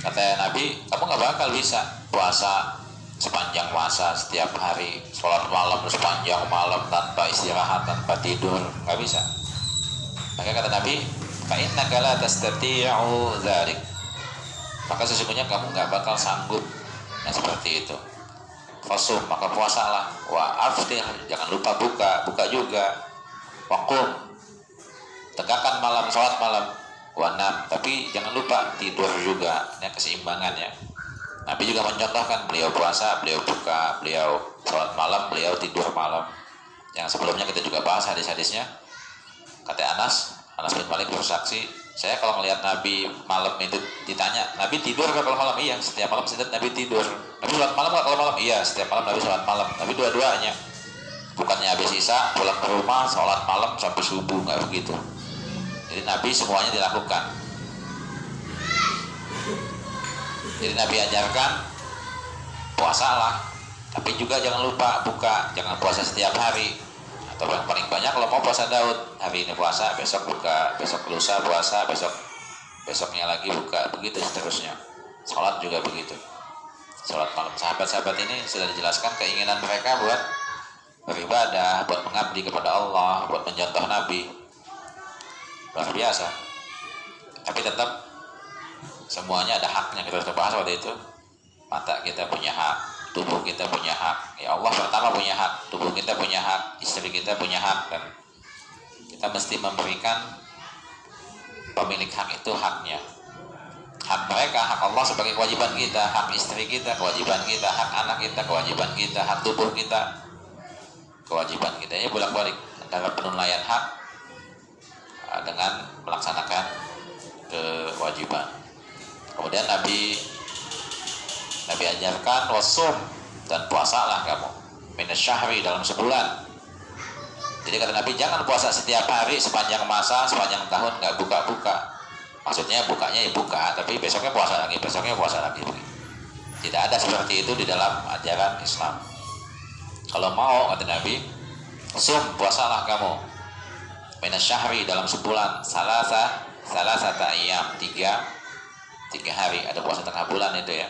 Kata Nabi, kamu nggak bakal bisa puasa sepanjang masa setiap hari, sholat malam sepanjang malam tanpa istirahat, tanpa tidur, nggak bisa. Maka kata Nabi, fa innaka la tastati'u dzalik. Maka sesungguhnya kamu nggak bakal sanggup yang seperti itu. Fasum, maka puasalah. Wa aftir, jangan lupa buka juga. Waqum, tegakkan malam, sholat malam. Wa nam, tapi jangan lupa tidur juga. Ini keseimbangannya. Nabi juga mencontohkan, beliau puasa, beliau buka, beliau sholat malam, beliau tidur malam. Yang sebelumnya kita juga bahas hadis-hadisnya. Kata Anas bin Malik bersaksi, saya kalau melihat Nabi malam itu ditanya, Nabi tidur nggak kalau malam? Iya, setiap malam Nabi tidur. Nabi sholat malam nggak kalau malam? Iya, setiap malam Nabi sholat malam. Nabi dua-duanya. Bukannya habis isya pulang ke rumah sholat malam sampai subuh, nggak begitu. Jadi Nabi semuanya dilakukan. Jadi Nabi ajarkan puasalah, tapi juga jangan lupa buka, jangan puasa setiap hari. Atau yang paling banyak kalau mau puasa Daud, hari ini puasa, besok buka, besok lusa puasa, besoknya lagi buka, begitu seterusnya. Sholat juga begitu. Sholat malam, sahabat-sahabat ini sudah dijelaskan keinginan mereka buat beribadah, buat mengabdi kepada Allah, buat mencontoh Nabi. Luar biasa. Tapi tetap semuanya ada haknya. Kita sudah bahas waktu itu. Mata kita punya hak, tubuh kita punya hak. Ya Allah pertama punya hak, tubuh kita punya hak, istri kita punya hak, dan kita mesti memberikan pemilik hak itu haknya. Hak mereka, hak Allah sebagai kewajiban kita, hak istri kita, kewajiban kita, hak anak kita, kewajiban kita, hak tubuh kita, kewajiban kita. Ya bolak-balik antara penunaian hak dengan melaksanakan kewajiban. Kemudian Nabi ajarkan wasum, dan puasalah kamu minasyahri, dalam sebulan. Jadi kata Nabi, jangan puasa setiap hari sepanjang masa, sepanjang tahun, nggak buka-buka. Maksudnya bukanya ya buka, tapi besoknya puasa lagi, besoknya puasa lagi. Tidak ada seperti itu di dalam ajaran Islam. Kalau mau, kata Nabi, sum, puasalah kamu minasyahri, dalam sebulan, salasata ayyam, tiga hari. Ada puasa tengah bulan itu ya.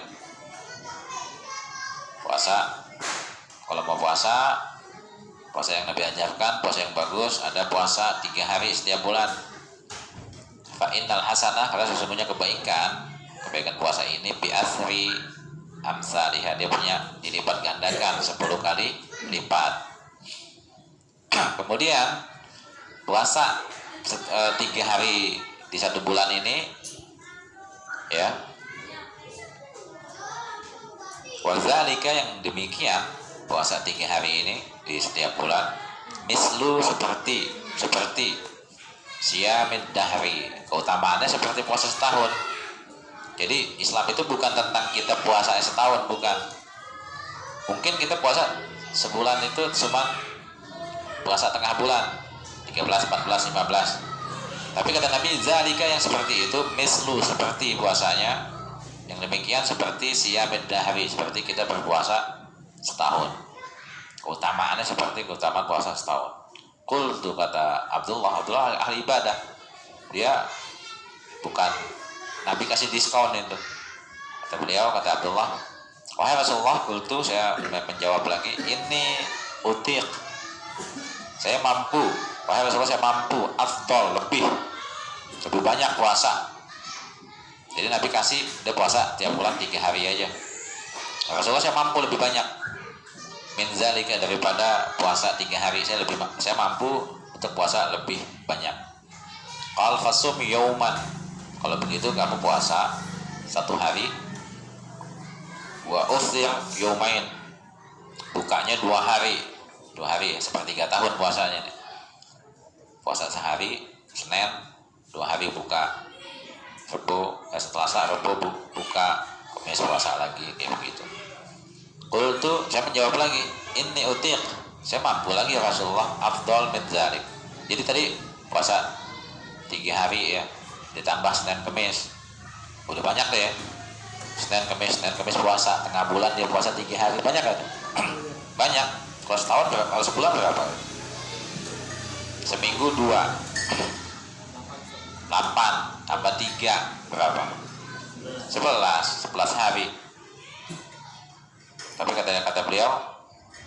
Puasa, kalau mau puasa yang Nabi ajarkan, puasa yang bagus, ada puasa 3 hari setiap bulan. Fa innal hasanah, karena sesungguhnya kebaikan puasa ini bi asri amsalihah, dia punya dilipat gandakan 10 kali lipat. Kemudian puasa 3 hari di 1 bulan ini ya, wazalika, yang demikian puasa 3 hari ini di setiap bulan, mislu, seperti siyamid dahri, keutamaannya seperti puasa setahun. Jadi Islam itu bukan tentang kita puasa setahun, bukan. Mungkin kita puasa sebulan itu cuma puasa tengah bulan 13, 14, 15. Tapi kata Nabi, zalika, yang seperti itu, mislu, seperti puasanya, yang demikian seperti siyamid dahri, seperti kita berpuasa setahun. Keutamaannya seperti keutamaan puasa setahun. Qultu, kata Abdullah ahli ibadah, dia bukan Nabi kasih diskon itu. Kata beliau, kata Abdullah, wahai Rasulullah, qultu, saya menjawab lagi, ini utiq, saya mampu. Wahai Rasulullah, saya mampu, afdol, lebih banyak puasa. Jadi Nabi kasih dia puasa tiap bulan 3 hari aja. Rasulullah, saya mampu lebih banyak min zalika, daripada puasa 3 hari. Saya mampu untuk puasa lebih banyak. Qal fasum yauman, kalau begitu kamu puasa 1 hari. Wa uftir yaumain, bukanya 2 hari. 2 hari, sepertiga tahun puasanya nih. Puasa sehari, Senin, 2 hari buka, Selasa, Rabu buka, Kamis puasa lagi, kayak begitu. Qultu, saya menjawab lagi, inni utiq, saya mampu lagi Rasulullah, afdol min dzalik. Jadi tadi puasa 3 hari ya, ditambah Senin Kamis, udah banyak deh ya. Senin Kamis puasa, tengah bulan dia puasa 3 hari, banyak kan? Banyak. Kalau setahun berapa? Kalau sebulan berapa? Seminggu 2, 8 tambah 3 berapa? 11 hari. Tapi kata beliau,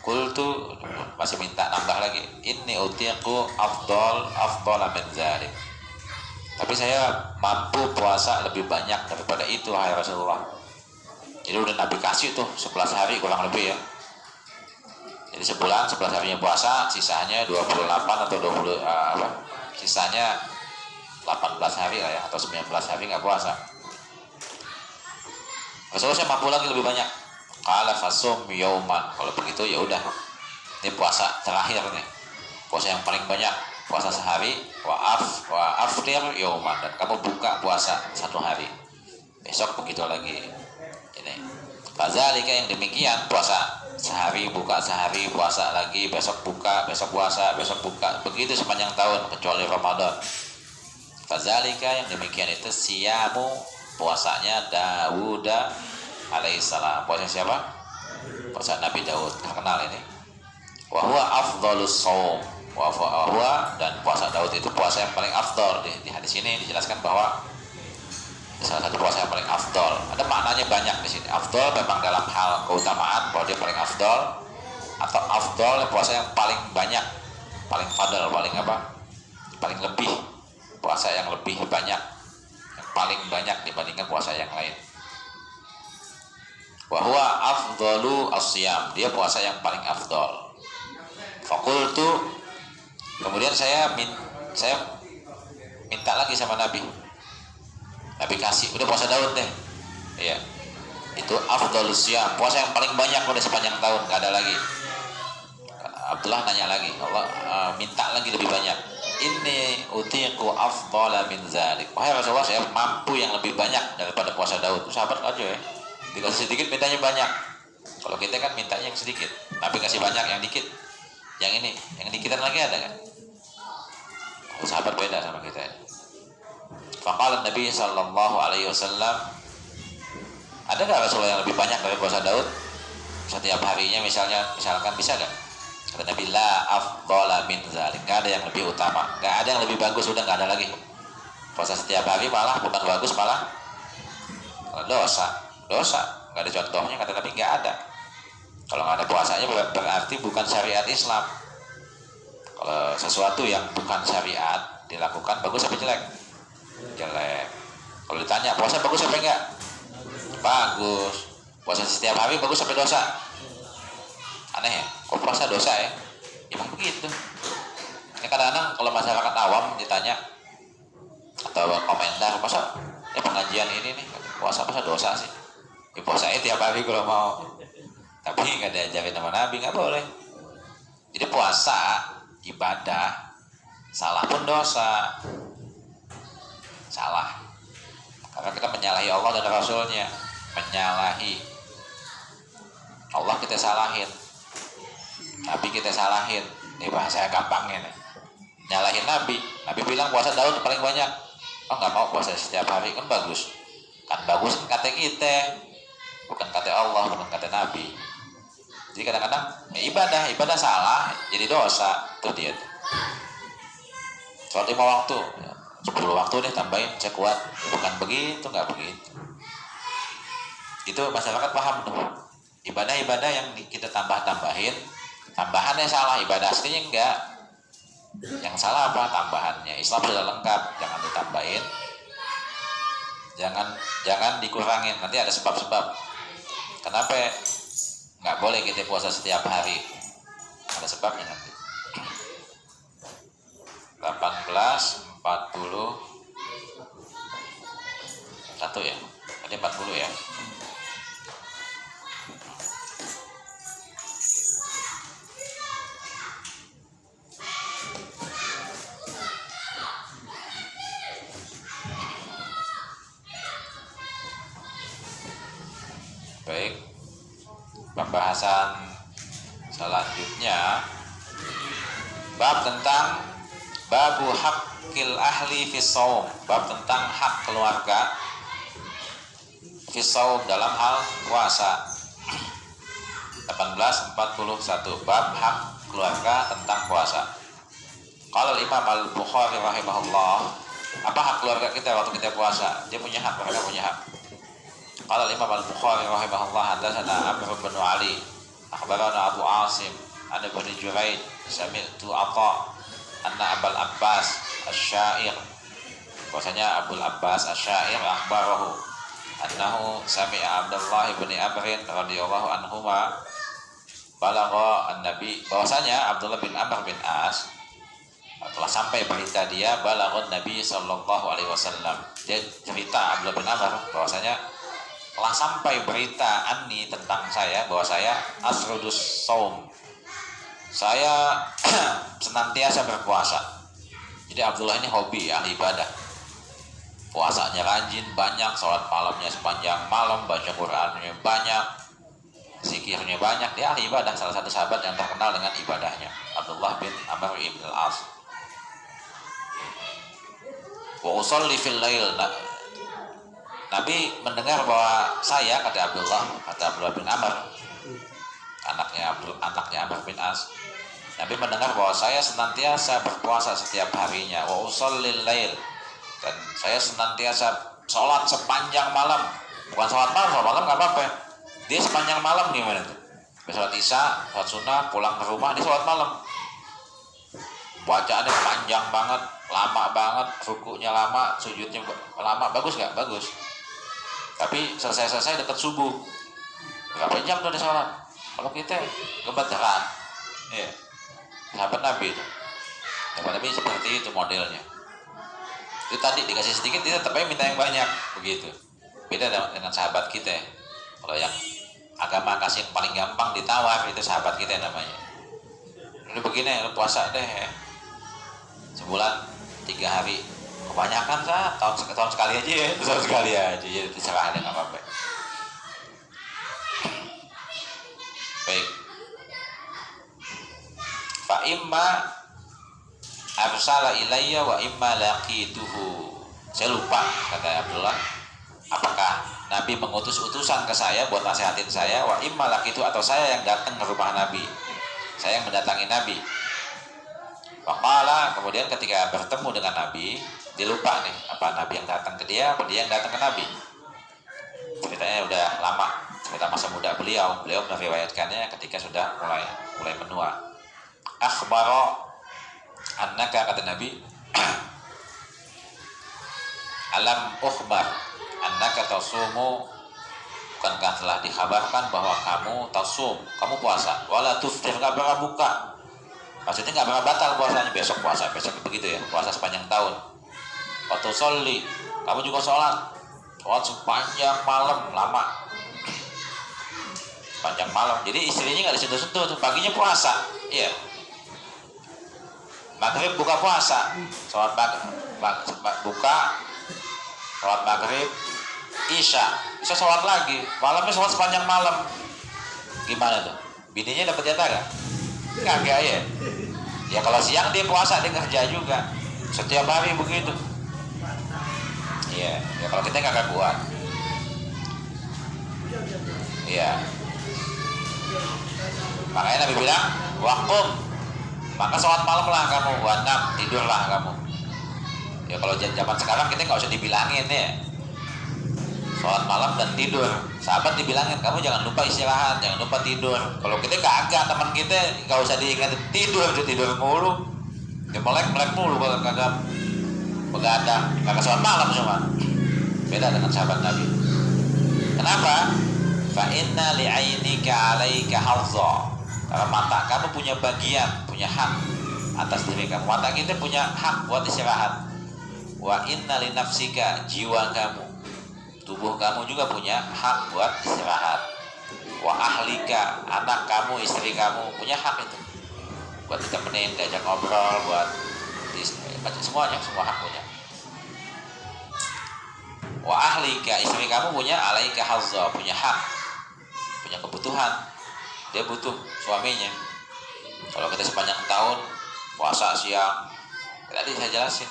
qultu, masih minta nambah lagi, inni utiqu afdal min dzalik. Tapi saya mampu puasa lebih banyak daripada itu, hai Rasulullah. Jadi udah Nabi kasih tuh 11 hari kurang lebih ya. Jadi sebulan 11 harinya puasa, sisanya 28 atau 20 sisanya 18 hari lah ya, atau 19 hari nggak puasa. Rasulullah, saya mampu lagi lebih banyak. Qala fasum yauman. Kalau begitu ya udah. Ini puasa terakhir nih. Puasa yang paling banyak, puasa sehari, wa aftir yauman, dan kamu buka puasa 1 hari. Besok begitu lagi. Ini. Fadzalika, yang demikian, puasa sehari, buka sehari, puasa lagi, besok buka, besok puasa, besok buka, begitu sepanjang tahun kecuali Ramadan. Fadzalika, yang demikian itu siyamu, puasanya Dawud alaihissalam. Puasa siapa? Puasa Nabi Daud, terkenal ini. Wa huwa afdhalus shaum. Wa huwa, dan puasa Daud itu puasa yang paling afdal. Di hadis ini dijelaskan bahwa salah satu puasa yang paling afdal. Ada maknanya banyak di sini. Afdal memang dalam hal keutamaan bahwa dia paling afdal, atau afdal puasa yang paling banyak, paling fadal, paling apa? Paling lebih, puasa yang lebih banyak, yang paling banyak dibandingkan puasa yang lain. Wa huwa afdalu as-siyam, dia puasa yang paling afdal. Faqultu, kemudian saya minta lagi sama Nabi. Nabi kasih, udah puasa Daud deh. Iya. Itu afdalus siyam, puasa yang paling banyak udah sepanjang tahun, enggak ada lagi. Abdullah nanya lagi, Allah minta lagi lebih banyak. Inni utiqu afdala min dzalik. Wahai Rasulullah, saya mampu yang lebih banyak daripada puasa Daud. Sahabat aja ya. Dikasih sedikit mintanya banyak. Kalau kita kan mintanya yang sedikit. Nabi kasih banyak, yang dikit. Yang ini, yang dikitan lagi ada kan? Sahabat beda sama kita. Faqala Nabi sallallahu alaihi wasallam, ada nggak Rasulullah yang lebih banyak dari puasa Daud? Setiap harinya misalkan bisa nggak? Kata Nabi, la afdala min dzalik. Nggak ada yang lebih utama, nggak ada yang lebih bagus, udah nggak ada lagi. Puasa setiap hari malah bukan bagus, malah dosa, nggak ada contohnya, kata Nabi, nggak ada. Kalau nggak ada puasanya berarti bukan syariat Islam. Kalau sesuatu yang bukan syariat dilakukan, bagus apa jelek? Jelek. Kalau ditanya puasa bagus apa enggak? Bagus. Puasa setiap hari bagus apa dosa? Aneh ya, kok puasa dosa ya? Emang begitu. Ini kadang-kadang kalau masyarakat awam ditanya atau komentar, puasa pengajian ini nih, puasa dosa sih? Ya puasanya tiap hari kalau mau. Tapi nggak diajarin sama Nabi, nggak boleh. Jadi puasa ibadah, salah pun dosa, salah. Karena kita menyalahi Allah dan Rasulnya, menyalahi Allah kita salahin, Nabi kita salahin. Ini bahasa gampangnya nih. Nyalahin Nabi. Nabi bilang puasa Daud paling banyak. Oh nggak mau puasa setiap hari, kan bagus. Kan bagus kan kata kita, bukan kata Allah, bukan kata Nabi. Jadi kadang-kadang ibadah salah jadi dosa. Tuh dia. Sholat 5 waktu, 10 waktu deh tambahin, cek kuat. Bukan begitu, nggak begitu. Itu masyarakat paham tuh. Ibadah-ibadah yang kita tambahin, tambahannya salah, ibadah aslinya enggak. Yang salah apa? Tambahannya. Islam sudah lengkap, jangan ditambahin. Jangan dikurangin. Nanti ada sebab-sebab. Kenapa nggak boleh kita puasa setiap hari? Ada sebabnya nanti. 18:41 ya. Tadi 40 ya. Baik, pembahasan selanjutnya bab tentang babu haqqil ahli fis shaum, bab tentang hak keluarga fis shaum dalam hal puasa. 18:41 bab hak keluarga tentang puasa. Qala Imam Al-Bukhari rahimahullah, apa hak keluarga kita waktu kita puasa? Dia punya hak, mereka punya hak. Qala al-Imam al-Bukhari rahimahullah hadatsana Amr bin Ali akhbarana Abu Asim an Ibnu Jurayd sami'tu Atha anna Abul Abbas Asy-Sya'ir bahwasanya Abul Abbas Asy-Sya'ir akhbarahu annahu sami'a Abdullah bin Amr radhiyallahu anhuma balagha an-nabi bahwasanya Abdullah bin Amr bin As telah sampai berita dia balaghun Nabi sallallahu alaihi wasallam. Dia cerita Abdullah bin Amr bahwasanya telah sampai berita anni tentang saya bahwa saya asrudus saum. Saya senantiasa berpuasa. Jadi Abdullah ini hobi ahli ibadah. Puasanya rajin, banyak, sholat malamnya sepanjang malam, baca Qur'annya banyak, zikirnya banyak. Dia ahli ibadah, salah satu sahabat yang terkenal dengan ibadahnya, Abdullah bin Amr ibn al-As. Wa usolli fil lail. Nabi mendengar bahwa saya, kata Abdullah bin Amr, anaknya Amr bin As. Nabi mendengar bahwa saya senantiasa berpuasa setiap harinya. Wa usallil lail. Dan saya senantiasa sholat sepanjang malam. Bukan sholat malam nggak apa-apa. Dia sepanjang malam gimana tuh? Sholat isya, sholat sunnah, pulang ke rumah, dia sholat malam. Bacaannya panjang banget, lama banget, rukunya lama, sujudnya lama, bagus nggak? Bagus. Tapi selesai dekat subuh. Berapa jam tuh dia sholat? Kalau kita kebetulan, ya, sahabat Nabi itu. Sahabat Nabi seperti itu modelnya. Itu tadi dikasih sedikit, dia tetap aja minta yang banyak, begitu. Beda dengan sahabat kita. Kalau yang agama kasih yang paling gampang ditawar, itu sahabat kita namanya. Lu begini, lu puasa deh. Sebulan 3 hari, kebanyakan tahun sekali aja ya, tahun sekali aja, jadi terserah, ada nggak apa-apa. Baik, fa imma arsala ilayya wa imma laqituhu. Saya lupa, kata Abdullah, apakah Nabi mengutus utusan ke saya buat nasihatin saya, wa imma laqitu, atau saya yang datang ke rumah Nabi, saya yang mendatangi Nabi. Faqala, kemudian ketika bertemu dengan Nabi, dia lupa nih, apa Nabi yang datang ke dia, apa dia yang datang ke Nabi. Ceritanya udah lama, cerita masa muda beliau meriwayatkannya ketika sudah mulai menua. Akhbara annaka, kata Nabi, alam ukhbar annaka tasumu, bukankah telah dikhabarkan bahwa kamu tasum, kamu puasa, wala tuftir, nggak pernah buka. Maksudnya nggak pernah batal puasanya, besok begitu ya, puasa sepanjang tahun. Waktu sholli, kamu juga sholat sepanjang malam, lama, sepanjang malam. Jadi istrinya nggak disentuh-sentuh tuh, paginya puasa, iya. Maghrib buka puasa, sholat buka, sholat maghrib, isya sholat lagi, malamnya sholat sepanjang malam. Gimana tuh? Bininya dapat jatah nggak? Kagak ya. Ya kalau siang dia puasa, dia kerja juga. Setiap hari begitu. Iya, ya kalau kita nggak kuat. Iya. Makanya Nabi bilang, waqum, maka sholat malam lah kamu, wanam, tidurlah kamu. Ya kalau zaman sekarang kita nggak usah dibilangin ya. Sholat malam dan tidur. Sahabat dibilangin, kamu jangan lupa istirahat, jangan lupa tidur. Kalau kita kagak, teman kita nggak usah diingetin tidur mulu. Dia melek mulu kalau kagak begadang, kagak sholat malam cuma. Beda dengan sahabat Nabi. Kenapa? Fa inna li'ainika 'alaika hazzan. Karena mata kamu punya bagian, punya hak atas diri kamu. Mata kita punya hak buat istirahat. Wa inna li nafsika, jiwa kamu, tubuh kamu juga punya hak buat istirahat. Wa ahlika, anak kamu, istri kamu punya hak itu buat ditemenin, diajak ngobrol, buat semuanya, semua hak punya. Wa ahlika, istri kamu punya alaika hazza, punya hak, punya kebutuhan. Dia butuh suaminya. Kalau kita sepanjang tahun puasa siang, tadi saya jelasin,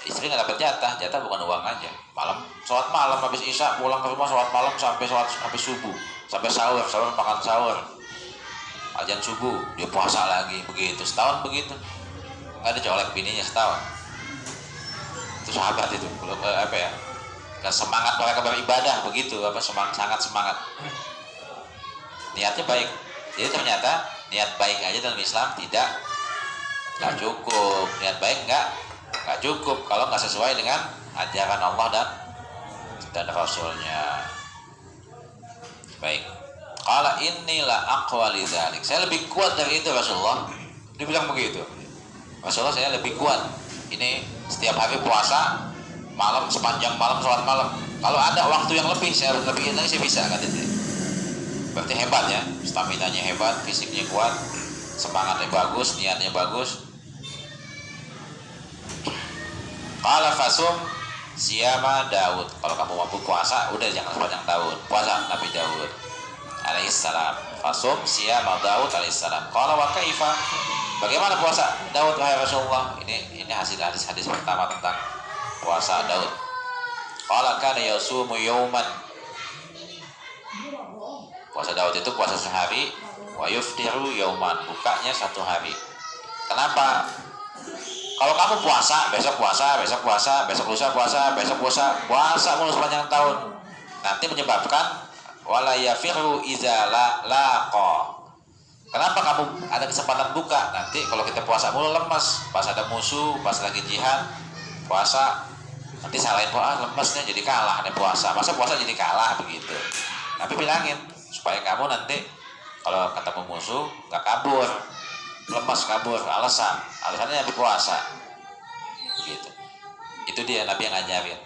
istri nggak dapat jatah bukan uang aja. Malam sholat malam, habis isya pulang ke rumah sholat malam sampai subuh, sampai sahur makan sahur, azan subuh dia puasa lagi, begitu setahun begitu. Nggak ada colek bininya setahun. Itu sahabat itu, apa ya, semangat mereka beribadah begitu, sangat semangat. Niatnya baik. Jadi ternyata niat baik aja dalam Islam nggak cukup. Niat baik nggak cukup kalau nggak sesuai dengan ajaran Allah dan Rasulnya. Baik. Qala inilah aqwa lidzalik. Saya lebih kuat dari itu Rasulullah. Dia bilang begitu. Rasulullah, saya lebih kuat. Ini setiap hari puasa, malam sepanjang malam sholat malam. Kalau ada waktu yang lebih, saya lebihin lagi, saya bisa, kata dia. Berarti hebat ya, staminanya hebat, fisiknya kuat, semangatnya bagus, niatnya bagus. Qala fasum siyama Daud. Kalau kamu mampu puasa, udah jangan sepanjang tahun. Puasa Nabi Daud alaihissalam. Fasum siyama Daud alaihissalam. Qala wa kaifa? Bagaimana puasa Daud wahai Rasulullah? Ini hasil hadis pertama tentang puasa Daud. Qala kana yasumu yawman. Puasa Daud itu puasa sehari, wa yuftiru yawman, bukanya satu hari. Kenapa? Kalau kamu puasa, besok puasa, besok puasa, besok lusa puasa, besok puasa mulu sepanjang tahun, nanti menyebabkan wala yafiru iza laqa. Kenapa kamu ada kesempatan buka? Nanti kalau kita puasa mulu lemas, pas ada musuh, pas lagi jihad, puasa, nanti salahin lemesnya jadi kalah nih puasa. Masa puasa jadi kalah begitu? Tapi bilangin supaya kamu nanti kalau ketemu musuh nggak kabur, lemas kabur, alasannya Nabi puasa, begitu. Itu dia Nabi yang ngajarin.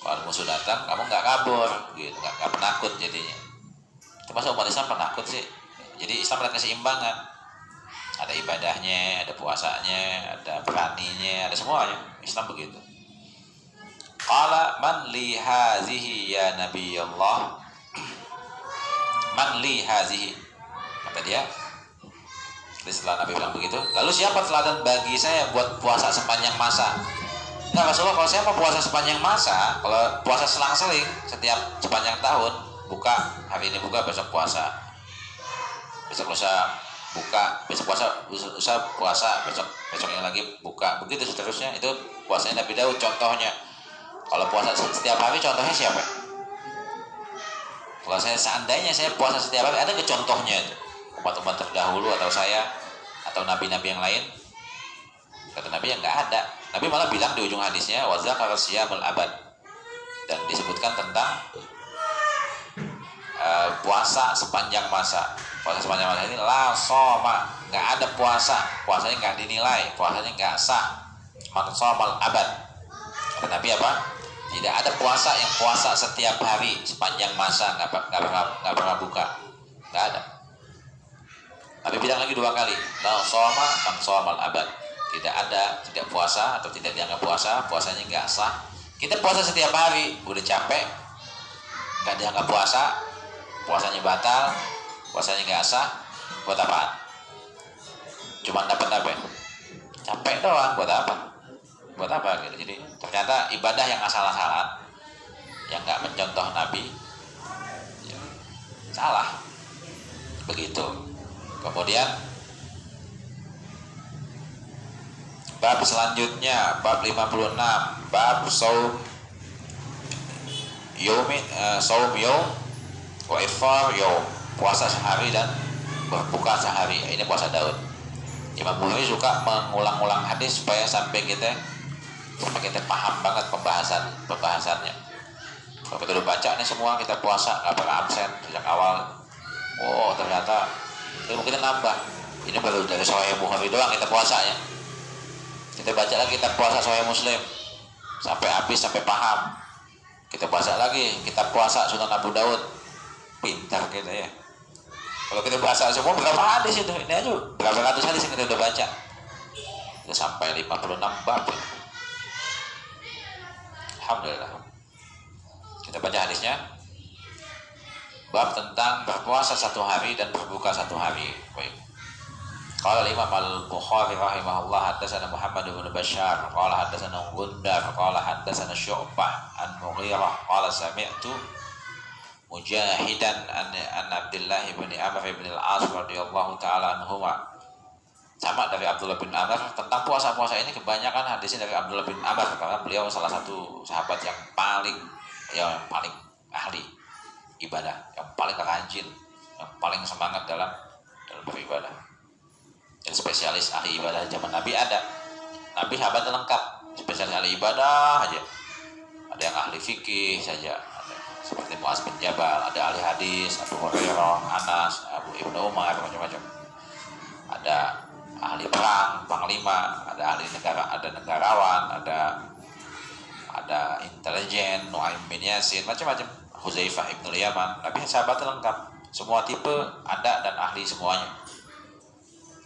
Kalau musuh datang, kamu nggak kabur, gitu, nggak penakut jadinya. Itu masa umat Islam penakut sih? Jadi Islam ada keseimbangan, ada ibadahnya, ada puasanya, ada beraninya, ada semuanya. Islam begitu. Qala man li hazihi ya Nabi Allah. Man li hazihi, kata dia. Jadi setelah Nabi bilang begitu, lalu siapa teladan bagi saya buat puasa sepanjang masa? Nah Rasulullah, kalau saya mau puasa sepanjang masa, kalau puasa selang-seling setiap sepanjang tahun, buka hari ini buka, besok puasa, besok lusa buka, besok puasa, besoknya lagi buka, begitu seterusnya. Itu puasanya Nabi Daud contohnya. Kalau puasa setiap hari contohnya siapa? Kalau seandainya saya puasa setiap hari, ada ke contohnya itu umat-umat terdahulu atau saya atau nabi-nabi yang lain? Kata Nabi yang nggak ada. Nabi malah bilang di ujung hadisnya wa dzakara siyamul abad, dan disebutkan tentang puasa sepanjang masa. Puasa sepanjang masa ini la soma, nggak ada puasanya nggak dinilai, puasanya nggak sah. Man somal abad, kata Nabi apa? Tidak ada puasa yang puasa setiap hari sepanjang masa nggak pernah buka, nggak ada. Nabi bilang lagi 2 kali, la soma man somal abad. Tidak puasa atau tidak dianggap puasa, puasanya nggak sah. Kita puasa setiap hari, udah capek, nggak dianggap puasa, puasanya batal, puasanya nggak sah, buat apaan? Cuma dapat apa? Capek doang, buat apa? Buat apa gitu. Jadi ternyata ibadah yang asal-asalan, yang nggak mencontoh Nabi, ya, salah. Begitu. Kemudian bab selanjutnya, bab 56, bab saum yaum wa iftar yaum, puasa sehari dan berbuka sehari. Ini puasa Daud. Imam Bukhari suka mengulang-ulang hadis sampai kita paham banget pembahasannya. Kalau kita udah baca nih semua, kita puasa nggak pernah absen sejak awal. Oh ternyata ilmu kita nambah. Ini baru dari Sahih Bukhari doang kita puasanya. Kita baca lagi kitab puasa Sahih Muslim sampai habis, sampai paham. Kita baca lagi kitab puasa Sunan Abu Daud. Pintar kita ya. Kalau kita baca semua berapa hadis itu? Ini aja berapa ratus hadis yang kita udah baca. Kita sampai 56 bab. Alhamdulillah. Kita baca hadisnya. Bab tentang berpuasa 1 hari dan berbuka 1 hari. Baik. Qala Imam Al-Bukhari rahimahullah haddatsana Muhammad bin Bashar qala haddatsana Gundar qala haddatsana Syu'bah an Mughirah qala sami'tu Mujahidan an Abdullah bin Amr bin Al-As radhiyallahu taala anhuma Sama dari Abdullah bin Amr tentang puasa-puasa ini, kebanyakan hadisnya dari Abdullah bin Amr karena beliau salah satu sahabat yang paling ahli ibadah, yang paling rajin, yang paling semangat dalam beribadah. Dan spesialis ahli ibadah zaman Nabi ada. Nabi sahabatnya lengkap, spesialis ahli ibadah aja. Ada yang ahli fikih saja, ada seperti Muaz bin Jabal, ada ahli hadis, Abu Hurairah, Anas, Abu Ibnu Umar, macam-macam. Ada ahli perang, panglima, ada ahli negara, ada negarawan, ada intelijen, Nuaim bin Yasin, macam-macam. Huzaifah ibn Yaman, Nabi sahabatnya lengkap, semua tipe ada dan ahli semuanya.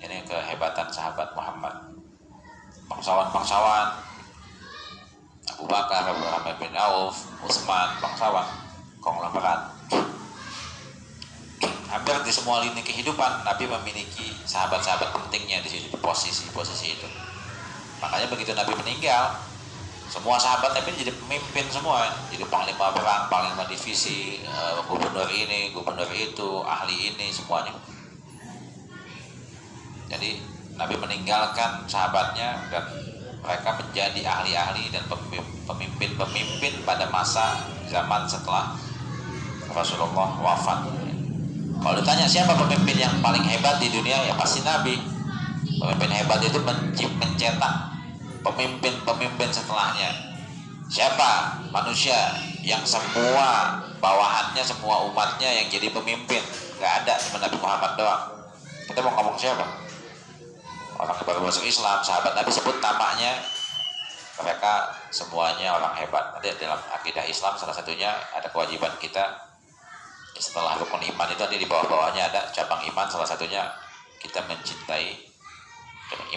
Ini kehebatan sahabat Muhammad. Bangsawan, Abu Bakar, Abdurrahman bin Auf, Utsman, bangsawan, konglomerat. Hampir di semua lini kehidupan Nabi memiliki sahabat-sahabat pentingnya di situ, di posisi itu. Makanya begitu Nabi meninggal, semua sahabat Nabi jadi pemimpin semua, jadi panglima perang, panglima divisi, gubernur ini, gubernur itu, ahli ini, semuanya. Jadi Nabi meninggalkan sahabatnya dan mereka menjadi ahli-ahli dan pemimpin-pemimpin pada masa zaman setelah Rasulullah wafat. Kalau ditanya siapa pemimpin yang paling hebat di dunia, ya pasti Nabi. Pemimpin hebat itu mencetak pemimpin-pemimpin setelahnya. Siapa manusia yang semua bawahannya, semua umatnya yang jadi pemimpin? Gak ada, cuma Nabi Muhammad doang. Kita mau ngomong siapa? Orang yang baru masuk Islam, sahabat Nabi sebut namanya, mereka semuanya orang hebat. Nanti dalam akidah Islam salah satunya ada kewajiban kita, setelah rukun iman itu nanti di bawah-bawahnya ada cabang iman, salah satunya kita mencintai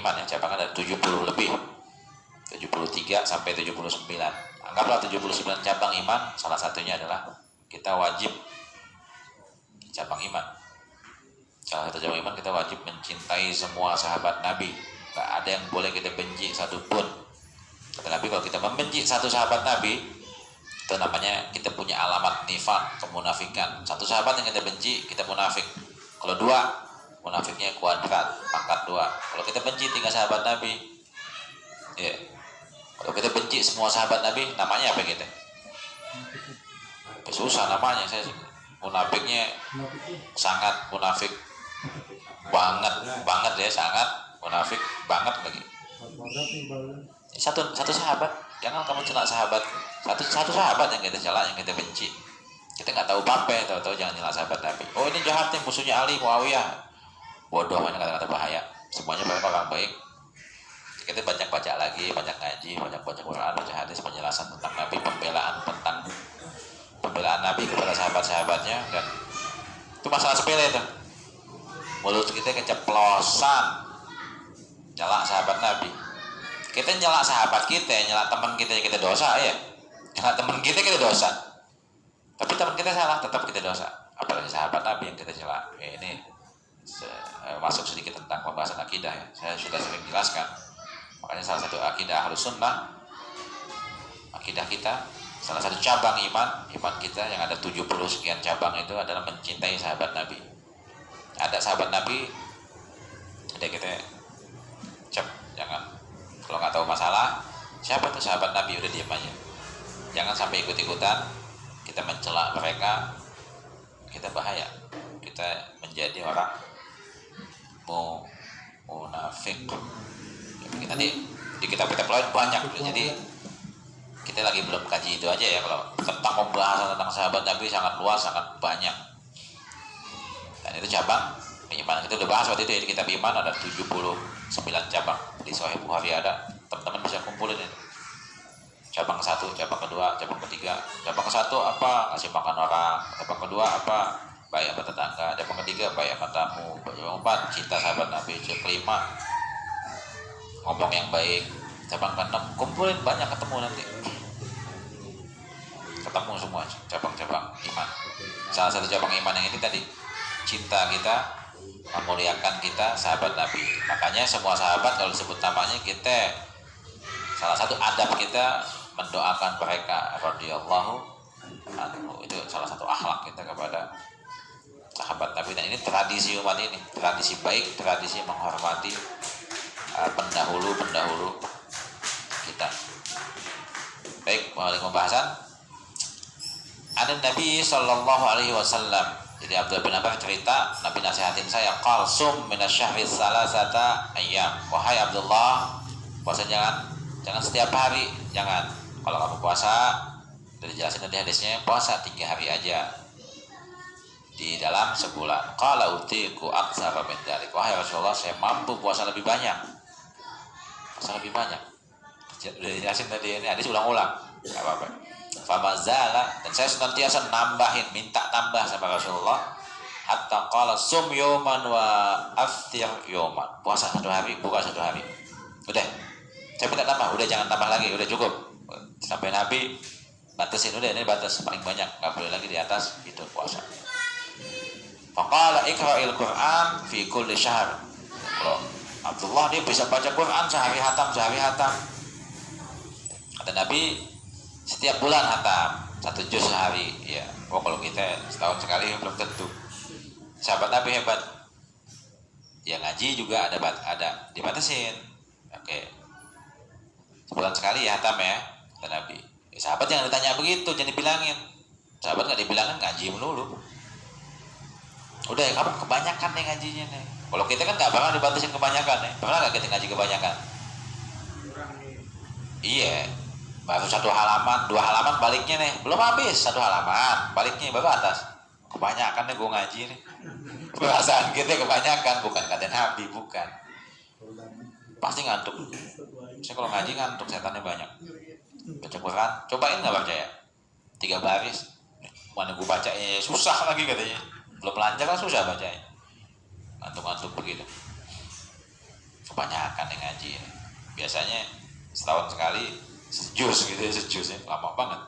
iman ya, cabang ada 70 lebih, 73 sampai 79. Anggaplah 79 cabang iman, salah satunya adalah kita wajib cabang iman. Salah satu cabang iman, kita wajib mencintai semua sahabat Nabi. Gak ada yang boleh kita benci satupun. Kata Nabi, kalau kita membenci satu sahabat Nabi, itu namanya kita punya alamat nifaq, kemunafikan. Satu sahabat yang kita benci, kita munafik. Kalau dua, munafiknya kuadrat, pangkat 2. Kalau kita benci 3 sahabat Nabi, ya. Kalau kita benci semua sahabat Nabi, namanya apa kita? Susah namanya. Saya munafiknya sangat munafik banget ya, sangat munafik banget lagi. Satu sahabat, jangan kamu celak sahabat. Satu sahabat yang kita celak, yang kita benci. Kita nggak tahu apa, tahu jangan celak sahabat Nabi. Oh ini jahat nih, musuhnya Ali, Muawiyah. Bodoh, ini kata-kata bahaya. Semuanya mereka orang baik. Kita baca lagi, banyak ngaji, banyak baca Quran, baca hadis, penjelasan tentang Nabi, pembelaan Nabi kepada sahabat-sahabatnya, dan itu masalah sepele itu. Mulut kita keceplosan nyelak sahabat Nabi. Kita nyelak sahabat kita, nyelak teman kita dosa ya. Nyelak teman kita dosa. Tapi teman kita salah, tetap kita dosa. Apalagi sahabat Nabi yang kita celak. Ini masuk sedikit tentang pembahasan akidah ya. Saya sudah sering jelaskan. Makanya salah satu akidah Ahlus Sunnah, akidah kita, salah satu cabang iman kita yang ada 70 sekian cabang itu adalah mencintai sahabat Nabi. Ada sahabat Nabi, ada kita jangan, kalau nggak tahu masalah siapa tuh sahabat Nabi, udah diam aja. Jangan sampai ikut-ikutan kita mencela mereka, kita bahaya, kita menjadi orang munafik. Nanti di kitab-kitab lain banyak, jadi kita lagi belum kaji itu aja ya. Kalau tentang pembahasan tentang sahabat Nabi sangat luas, sangat banyak, dan itu cabang iman. Kita udah bahas waktu itu ya, di kitab iman ada 79 cabang. Di Sahih Bukhari ada, teman-teman bisa kumpulin itu. Cabang 1, cabang kedua, cabang ketiga. Cabang 1 apa? Ngasih makan orang. Cabang kedua apa? Baik sama tetangga. Cabang ketiga baik sama tamu. Cabang 4 cinta sahabat Nabi. Cabang kelima ngomong yang baik. Cabang ke-6 kumpulin, banyak ketemu nanti. Ketemu semua cabang-cabang iman. Salah satu cabang iman yang ini tadi, cinta kita, memuliakan kita sahabat Nabi. Makanya semua sahabat kalau disebut namanya, kita salah satu adab kita mendoakan mereka radhiyallahu anhu. Itu salah satu akhlak kita kepada sahabat Nabi. Dan ini tradisi umat ini, tradisi baik, tradisi menghormati pendahulu kita. Baik, mulai pembahasan. Ada Nabi sallallahu alaihi wasallam. Jadi Abdullah bin Abbas cerita, Nabi nasihatin saya, qal sum minasyahri salasata ayyam. Wahai Abdullah, puasa jangan setiap hari, jangan. Kalau kamu puasa, dari jelasin tadi hadisnya, puasa 3 hari aja di dalam sebulan. Qala utiku aktsara min dzalik. Wahai Rasulullah, saya mampu puasa lebih banyak. Puasa lebih banyak. Udah dijelasin tadi, ini hadis ulang-ulang. Enggak apa-apa. Famazala, dan saya senantiasa nambahin, minta tambah sama Rasulullah, hatta qala sum yawman wa aftir yawman. Puasa 1 hari, buka 1 hari. Udah, saya minta tambah, udah jangan tambah lagi, udah cukup. Sampai Nabi batasin, udah ini batas paling banyak, nggak boleh lagi di atas itu puasa. Faqala iqra'il Qur'an fi kulli syahr. Kalau Abdullah dia bisa baca Quran sehari hatam. Kata Nabi, setiap bulan hatam 1 juz sehari. Ya, kalau kita setahun sekali belum tentu. Sahabat Nabi hebat. Ya ngaji juga ada dibatasin. Oke. Sebulan sekali ya hatam ya, kata Nabi. Ya, sahabat jangan ditanya begitu, jangan dibilangin. Sahabat nggak dibilangin ngaji melulu. Udah ya, kamu kebanyakan nih ngajinya nih. Kalau kita kan nggak bakal dibatasin kebanyakan nih. Pernah nggak kita ngaji kebanyakan? Iya. Baru 1 halaman, 2 halaman baliknya nih. Belum habis 1 halaman, baliknya baru atas. Kebanyakan nih gue ngaji nih. Perasaan kita kebanyakan, bukan kata Nabi, bukan. Pasti ngantuk. Saya kalau ngaji ngantuk, setannya banyak. Baca Quran, cobain nggak percaya? 3 baris. Mana gue bacanya susah lagi katanya. Belum lancar kan susah bacanya. Ngantuk-ngantuk begitu. Kebanyakan yang ngaji ini. Biasanya setahun sekali sejus ya, lama banget.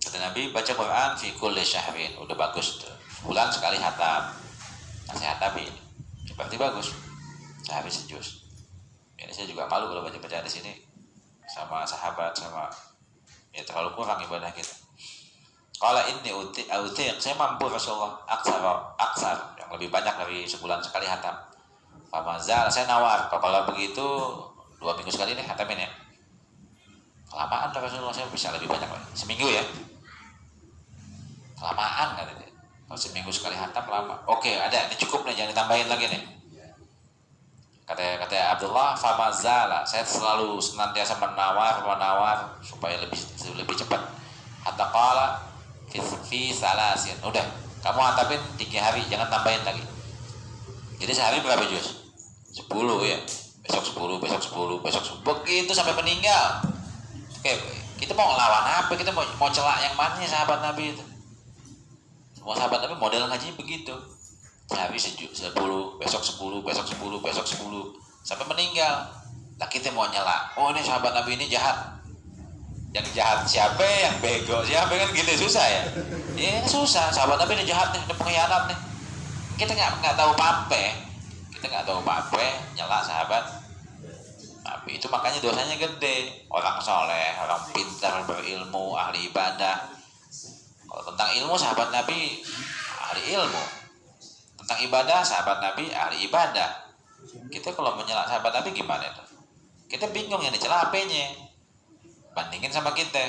Kata Nabi, baca Quran fi kulli syahrin, udah bagus tuh. Bulan sekali hatam. Nasihat Nabi ini. Berarti bagus. Sehari sejus. Ini saya juga malu kalau baca-baca di sini sama sahabat, sama ya terlalu kurang ibadah kita. Kalau ini yang saya mampu Rasulullah aksar yang lebih banyak dari sebulan sekali hatam. Famazal, saya nawar kalau begitu 2 minggu sekali nih hatamin ya. Kelamaan lah Rasulullah, saya bisa lebih banyak lagi. Seminggu ya. Kelamaan katanya. Kalau seminggu sekali hatam lama. Oke, ada, ini cukup nih, jangan ditambahin lagi nih. Kata Abdullah, famazala, saya selalu senantiasa menawar supaya lebih cepat. Hatta qala fi salasin. Udah, kamu hatapin 3 hari, jangan tambahin lagi. Jadi sehari berapa juz? 10 ya. Besok 10, besok 10, besok 10. Begitu sampai meninggal. Oke, kita mau ngelawan apa? Kita mau celak yang mana sahabat Nabi itu? Semua sahabat Nabi model ngaji begitu. Sehari 10, besok 10, besok 10, besok 10 sampai meninggal. Nah kita mau nyela, oh ini sahabat Nabi ini jahat. Yang jahat siapa? Yang bego siapa? Kan gitu susah ya. Iya susah. Sahabat Nabi ini jahat nih, ini pengkhianat nih. Kita nggak tahu apa-apa. Kita nggak tahu apa-apa nyela sahabat Nabi. Itu makanya dosanya gede. Orang soleh, orang pintar, berilmu, ahli ibadah. Kalau tentang ilmu sahabat Nabi ahli ilmu. Tentang ibadah sahabat Nabi ahli ibadah. Kita kalau menyela sahabat Nabi gimana itu? Kita bingung yang dicela apanya. Bandingin sama kita.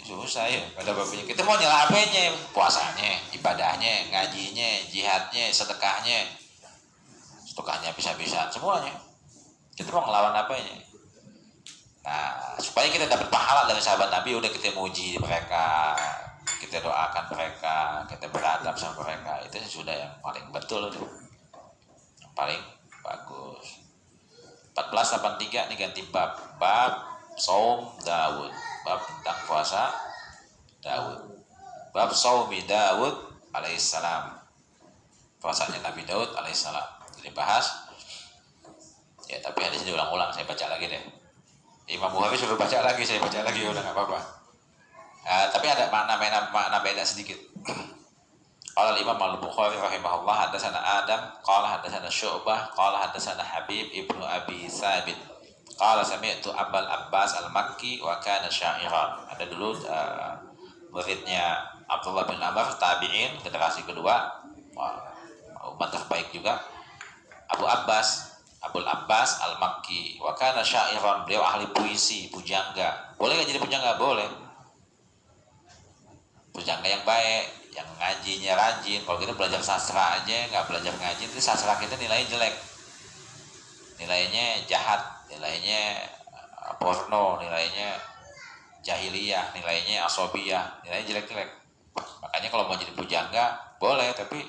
Susah ya. Pada babnya kita mau nyela apanya? Puasanya, ibadahnya, ngajinya, jihadnya, sedekahnya. Sedekahnya bisa-bisa semuanya. Kita mau ngelawan apanya? Nah, supaya kita dapat pahala dari sahabat Nabi, udah kita muji mereka, kita doakan mereka, kita beradab sama mereka. Itu sudah yang paling betul itu. Yang paling bagus. 1483 ini ganti bab. Bab Saum Daud. Bab tentang puasa Daud. Bab Saumi Daud alaihissalam. Puasanya Nabi Daud alaihissalam. Jadi bahas. Ya tapi hadisnya diulang-ulang, saya baca lagi deh. Imam Bukhari suruh baca lagi, saya baca lagi, udah nggak apa-apa. Tapi ada makna beda sedikit. Qala al-Imam al-Bukhari rahimahullah, hadatsana Adam, qala hadatsana Syu'bah, qala hadatsana Habib ibnu Abi Thabit. Qala sami'tu Abul Abbas al-Makki wa kana sya'iran. Ada dulu muridnya Abdullah bin Amr, tabi'in, generasi kedua, umat terbaik juga. Abul Abbas Al-Makki. Wa kana syairan, beliau ahli puisi, pujangga. Boleh nggak jadi pujangga? Boleh. Pujangga yang baik, yang ngajinya rajin. Kalau kita belajar sastra aja nggak belajar ngaji, itu sastra kita nilainya jelek, nilainya jahat, nilainya porno, nilainya jahiliyah, nilainya asobiyah, nilainya jelek-jelek. Makanya kalau mau jadi pujangga boleh, tapi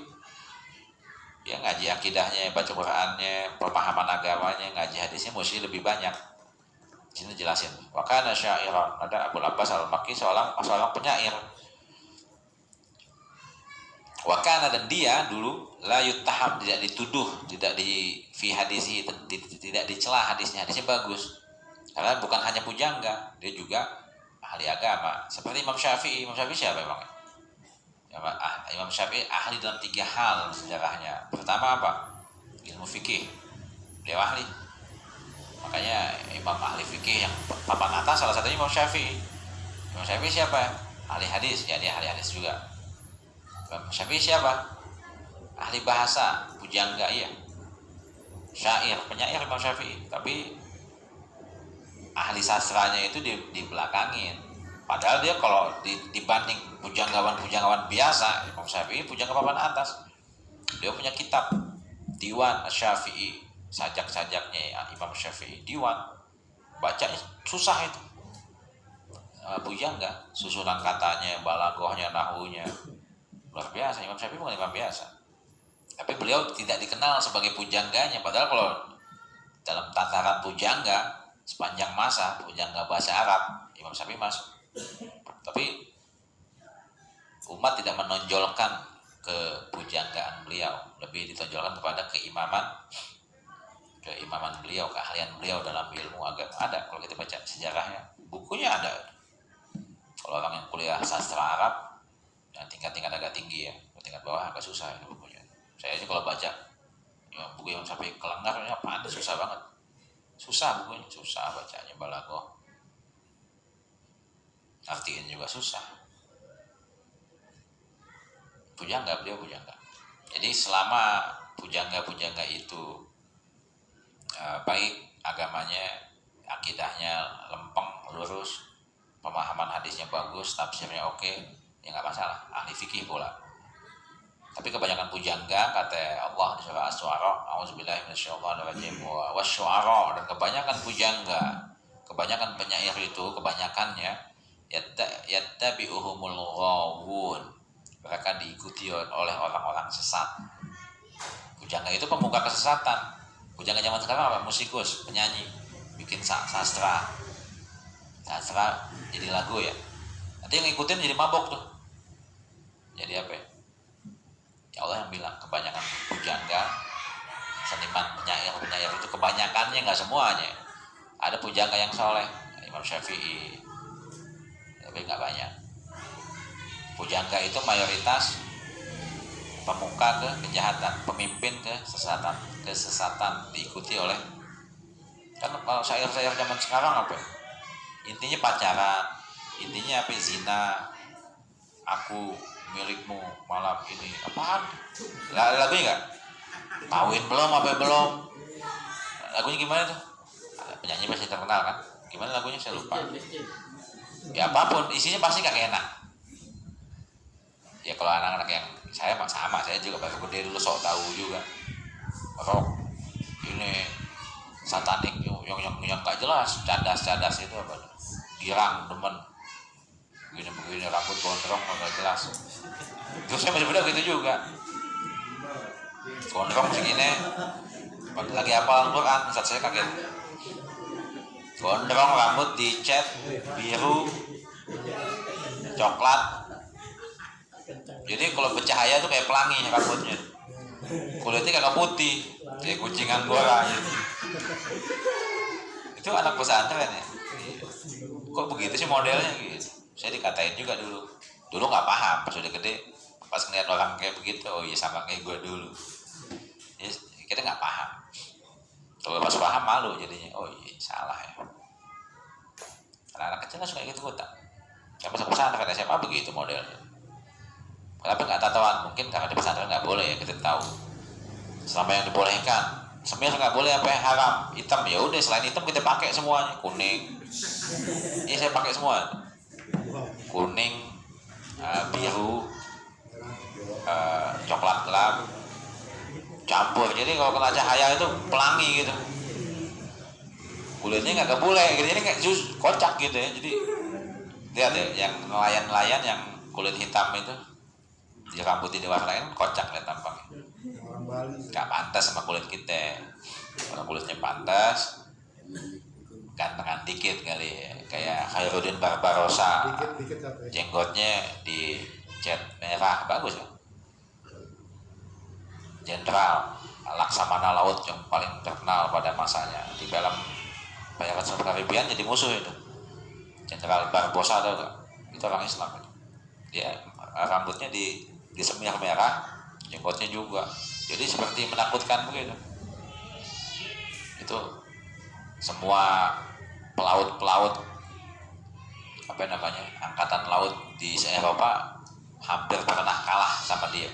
ya ngaji akidahnya, baca Qur'annya, pemahaman agamanya, ngaji hadisnya mesti lebih banyak. Di sini jelasin. Wa kana syairan, ada Abul Abbas Al-Makki, seorang penyair. Wa kana, dan dia dulu la yuttaham, tidak dituduh, tidak di fi hadisi, tidak dicela hadisnya bagus. Karena bukan hanya pujangga, dia juga ahli agama. Seperti Imam Syafi'i. Imam Syafi'i siapa emang? Imam Syafi'i ahli dalam 3 hal sejarahnya. Pertama apa? Ilmu fikih. Beliau ahli. Makanya imam ahli fikih yang papan atas salah satunya Imam Syafi'i. Imam Syafi'i siapa? Ahli hadis. Ya, dia ahli hadis juga. Imam Syafi'i siapa? Ahli bahasa, pujangga, iya. Syair, penyair Imam Syafi'i. Tapi ahli sastranya itu dibelakangin. Padahal dia kalau dibanding pujanggawan biasa, Imam Syafi'i pujangga papan atas. Dia punya kitab Diwan Asy-Syafi'i, sajak-sajaknya Imam Syafi'i, Diwan. Bacanya susah itu. Pujangga, susunan katanya, balaghahnya, nahwunya. Luar biasa. Imam Syafi'i bukan imam biasa. Tapi beliau tidak dikenal sebagai pujangganya. Padahal kalau dalam tataran pujangga sepanjang masa, pujangga bahasa Arab, Imam Syafi'i masuk. Tapi umat tidak menonjolkan kepujanggaan beliau, lebih ditonjolkan kepada keimaman beliau, keahlian beliau dalam ilmu agama. Ada kalau kita baca sejarahnya, bukunya ada. Kalau orang yang kuliah sastra Arab yang tingkat-tingkat agak tinggi ya, tingkat bawah agak susah ini bukunya. Saya aja kalau baca buku yang sampai kelengarnya apaan, susah banget. Susah bukunya, susah bacanya, balaghah. Artiin juga susah. Beliau pujangga. Jadi selama pujangga itu baik agamanya, akidahnya lempeng, lurus, pemahaman hadisnya bagus, tafsirnya oke, ya nggak masalah. Ahli fikih pula. Tapi kebanyakan pujangga, kata Allah di surah Asy-Syu'ara, a'udzubillahi minasyaitonirrajim, wasyu'ara, dan kebanyakan pujangga, kebanyakan penyair itu, kebanyakannya yattabi'uhumul ghawun, mereka diikuti oleh orang-orang sesat. Pujangga itu pemuka kesesatan. Pujangga zaman sekarang apa? Musikus, penyanyi, bikin sastra jadi lagu ya. Nanti yang ngikutin jadi mabok tuh. Jadi apa ya? Ya Allah yang bilang kebanyakan pujangga, seniman penyair itu kebanyakannya, nggak semuanya. Ada pujangga yang soleh, Imam Syafi'i, tapi nggak banyak. Pujangga itu mayoritas pemuka ke kejahatan, pemimpin ke kesesatan, diikuti oleh. Kan kalau syair-syair zaman sekarang apa? Intinya pacaran, intinya apa? Zina, aku milikmu malam ini, apaan? Lagunya nggak? Kawin belum, apa belum? Lagunya gimana tuh? Penyanyi pasti terkenal kan? Gimana lagunya saya lupa. Ya apapun, isinya pasti kagak enak. Ya kalau anak-anak yang saya sama, saya juga baru gede dulu sok tahu juga. Rock ini satanik yang nggak jelas, cadas itu apa? Girang, demen, begini rambut gondrong nggak jelas. Terus saya masih muda gitu juga. Gondrong segini, lagi hafal Al-Quran, saat saya kaget. Gondrong, rambut dicat biru, coklat. Jadi kalau bercahaya tuh kayak pelangi rambutnya. Kulitnya kagak putih, kayak kucing Anggora gitu. Itu anak pesantren ya. Kok begitu sih modelnya gitu. Saya dikatain juga dulu. Dulu nggak paham, pas udah gede, pas ngeliat orang kayak begitu, oh iya sama kayak gue dulu. Ya, kita nggak paham. Kalau pas paham malu jadinya, oh iya salah ya. Anak-anak kecil kan suka gitu tak. Yang pas pesantren SMA begitu modelnya. Tapi nggak tatoan, mungkin karena di pesantren nggak boleh ya, kita tahu. Selama yang dibolehkan, semir nggak boleh apa ya, haram. Hitam ya udah, selain hitam kita pakai semuanya, kuning. Ini saya pakai semua, kuning, biru, coklat gelap, campur. Jadi kalau kena cahaya itu pelangi gitu. Kulitnya nggak boleh gitu, jadi kayak jus kocak gitu ya. Jadi lihat ya, yang nelayan-nelayan yang kulit hitam itu di rambutnya diwarnain kocak lihat tampangnya. Nggak pantas sama kulit kita. Kalau kulitnya pantas, gantengan dikit kali ya. Kayak Khairuddin Barbarossa, jenggotnya di cat merah, bagus ya. Jenderal Laksamana Laut yang paling terkenal pada masanya, di film Pirates of Caribbean jadi musuh itu. Jenderal Barbosa ada gak? Itu orang Islam itu. Dia rambutnya disemir merah, jenggotnya juga. Jadi seperti menakutkan begitu. Itu semua pelaut-pelaut apa namanya, angkatan laut di Eropa hampir pernah kalah sama dia.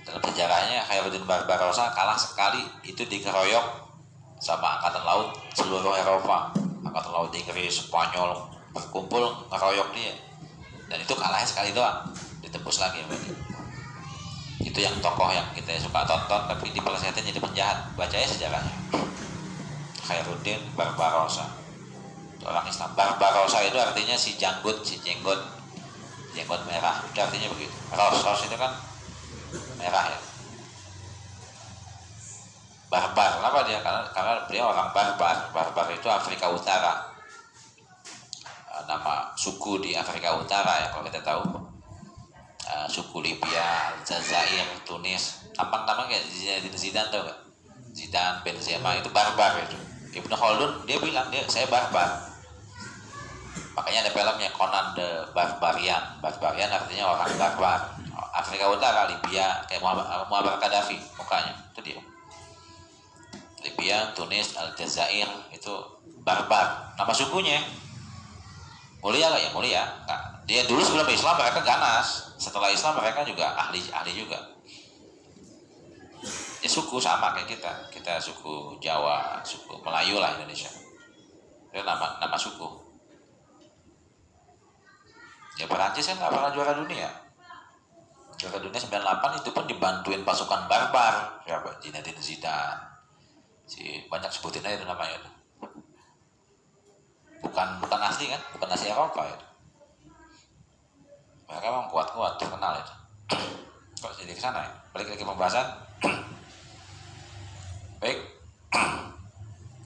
Dalam sejarahnya Khairuddin Barbarossa kalah sekali, itu dikeroyok sama angkatan laut seluruh Eropa. Angkatan laut Inggris, Spanyol berkumpul ngeroyok dia, dan itu kalahnya sekali doang, ditebus lagi sama dia. Itu yang tokoh yang kita suka tonton, tapi di peleseten jadi penjahat. Bacanya sejarahnya. Khairuddin Barbarossa, orang Islam. Barbarossa itu artinya si janggut, si jenggot merah. Itu artinya begitu. Ros itu kan merah ya. Barbar, kenapa dia? Karena beliau orang barbar. Barbar itu Afrika Utara. Nama suku di Afrika Utara ya, kalau kita tahu. Suku Libya, Aljazair, Tunis, tampang-tampang kayak Zidane, tau gak? Zidane, Benzema itu barbar itu. Ibnu Khaldun dia bilang saya barbar. Makanya ada filmnya Conan the Barbarian. Barbarian artinya orang barbar. Afrika Utara, Libya, kayak Muammar Gaddafi mukanya, itu dia. Libya, Tunis, Aljazair itu barbar. Nama sukunya mulia gak ya? Mulia. Nah, dia dulu sebelum Islam mereka ganas. Setelah Islam mereka juga ahli juga. Ya suku sama kayak kita suku Jawa, suku Melayu lah Indonesia. Itu nama suku. Ya Perancis kan nggak pernah juara dunia. Juara dunia 98 itu pun dibantuin pasukan barbar. Siapa? Zinedine Zidane. Banyak sebutin aja itu namanya. Bukan asli kan? Bukan asli Eropa ya. Mereka memang kuat-kuat, terkenal itu. Kok jadi ke sana ya? Balik lagi pembahasan. Baik.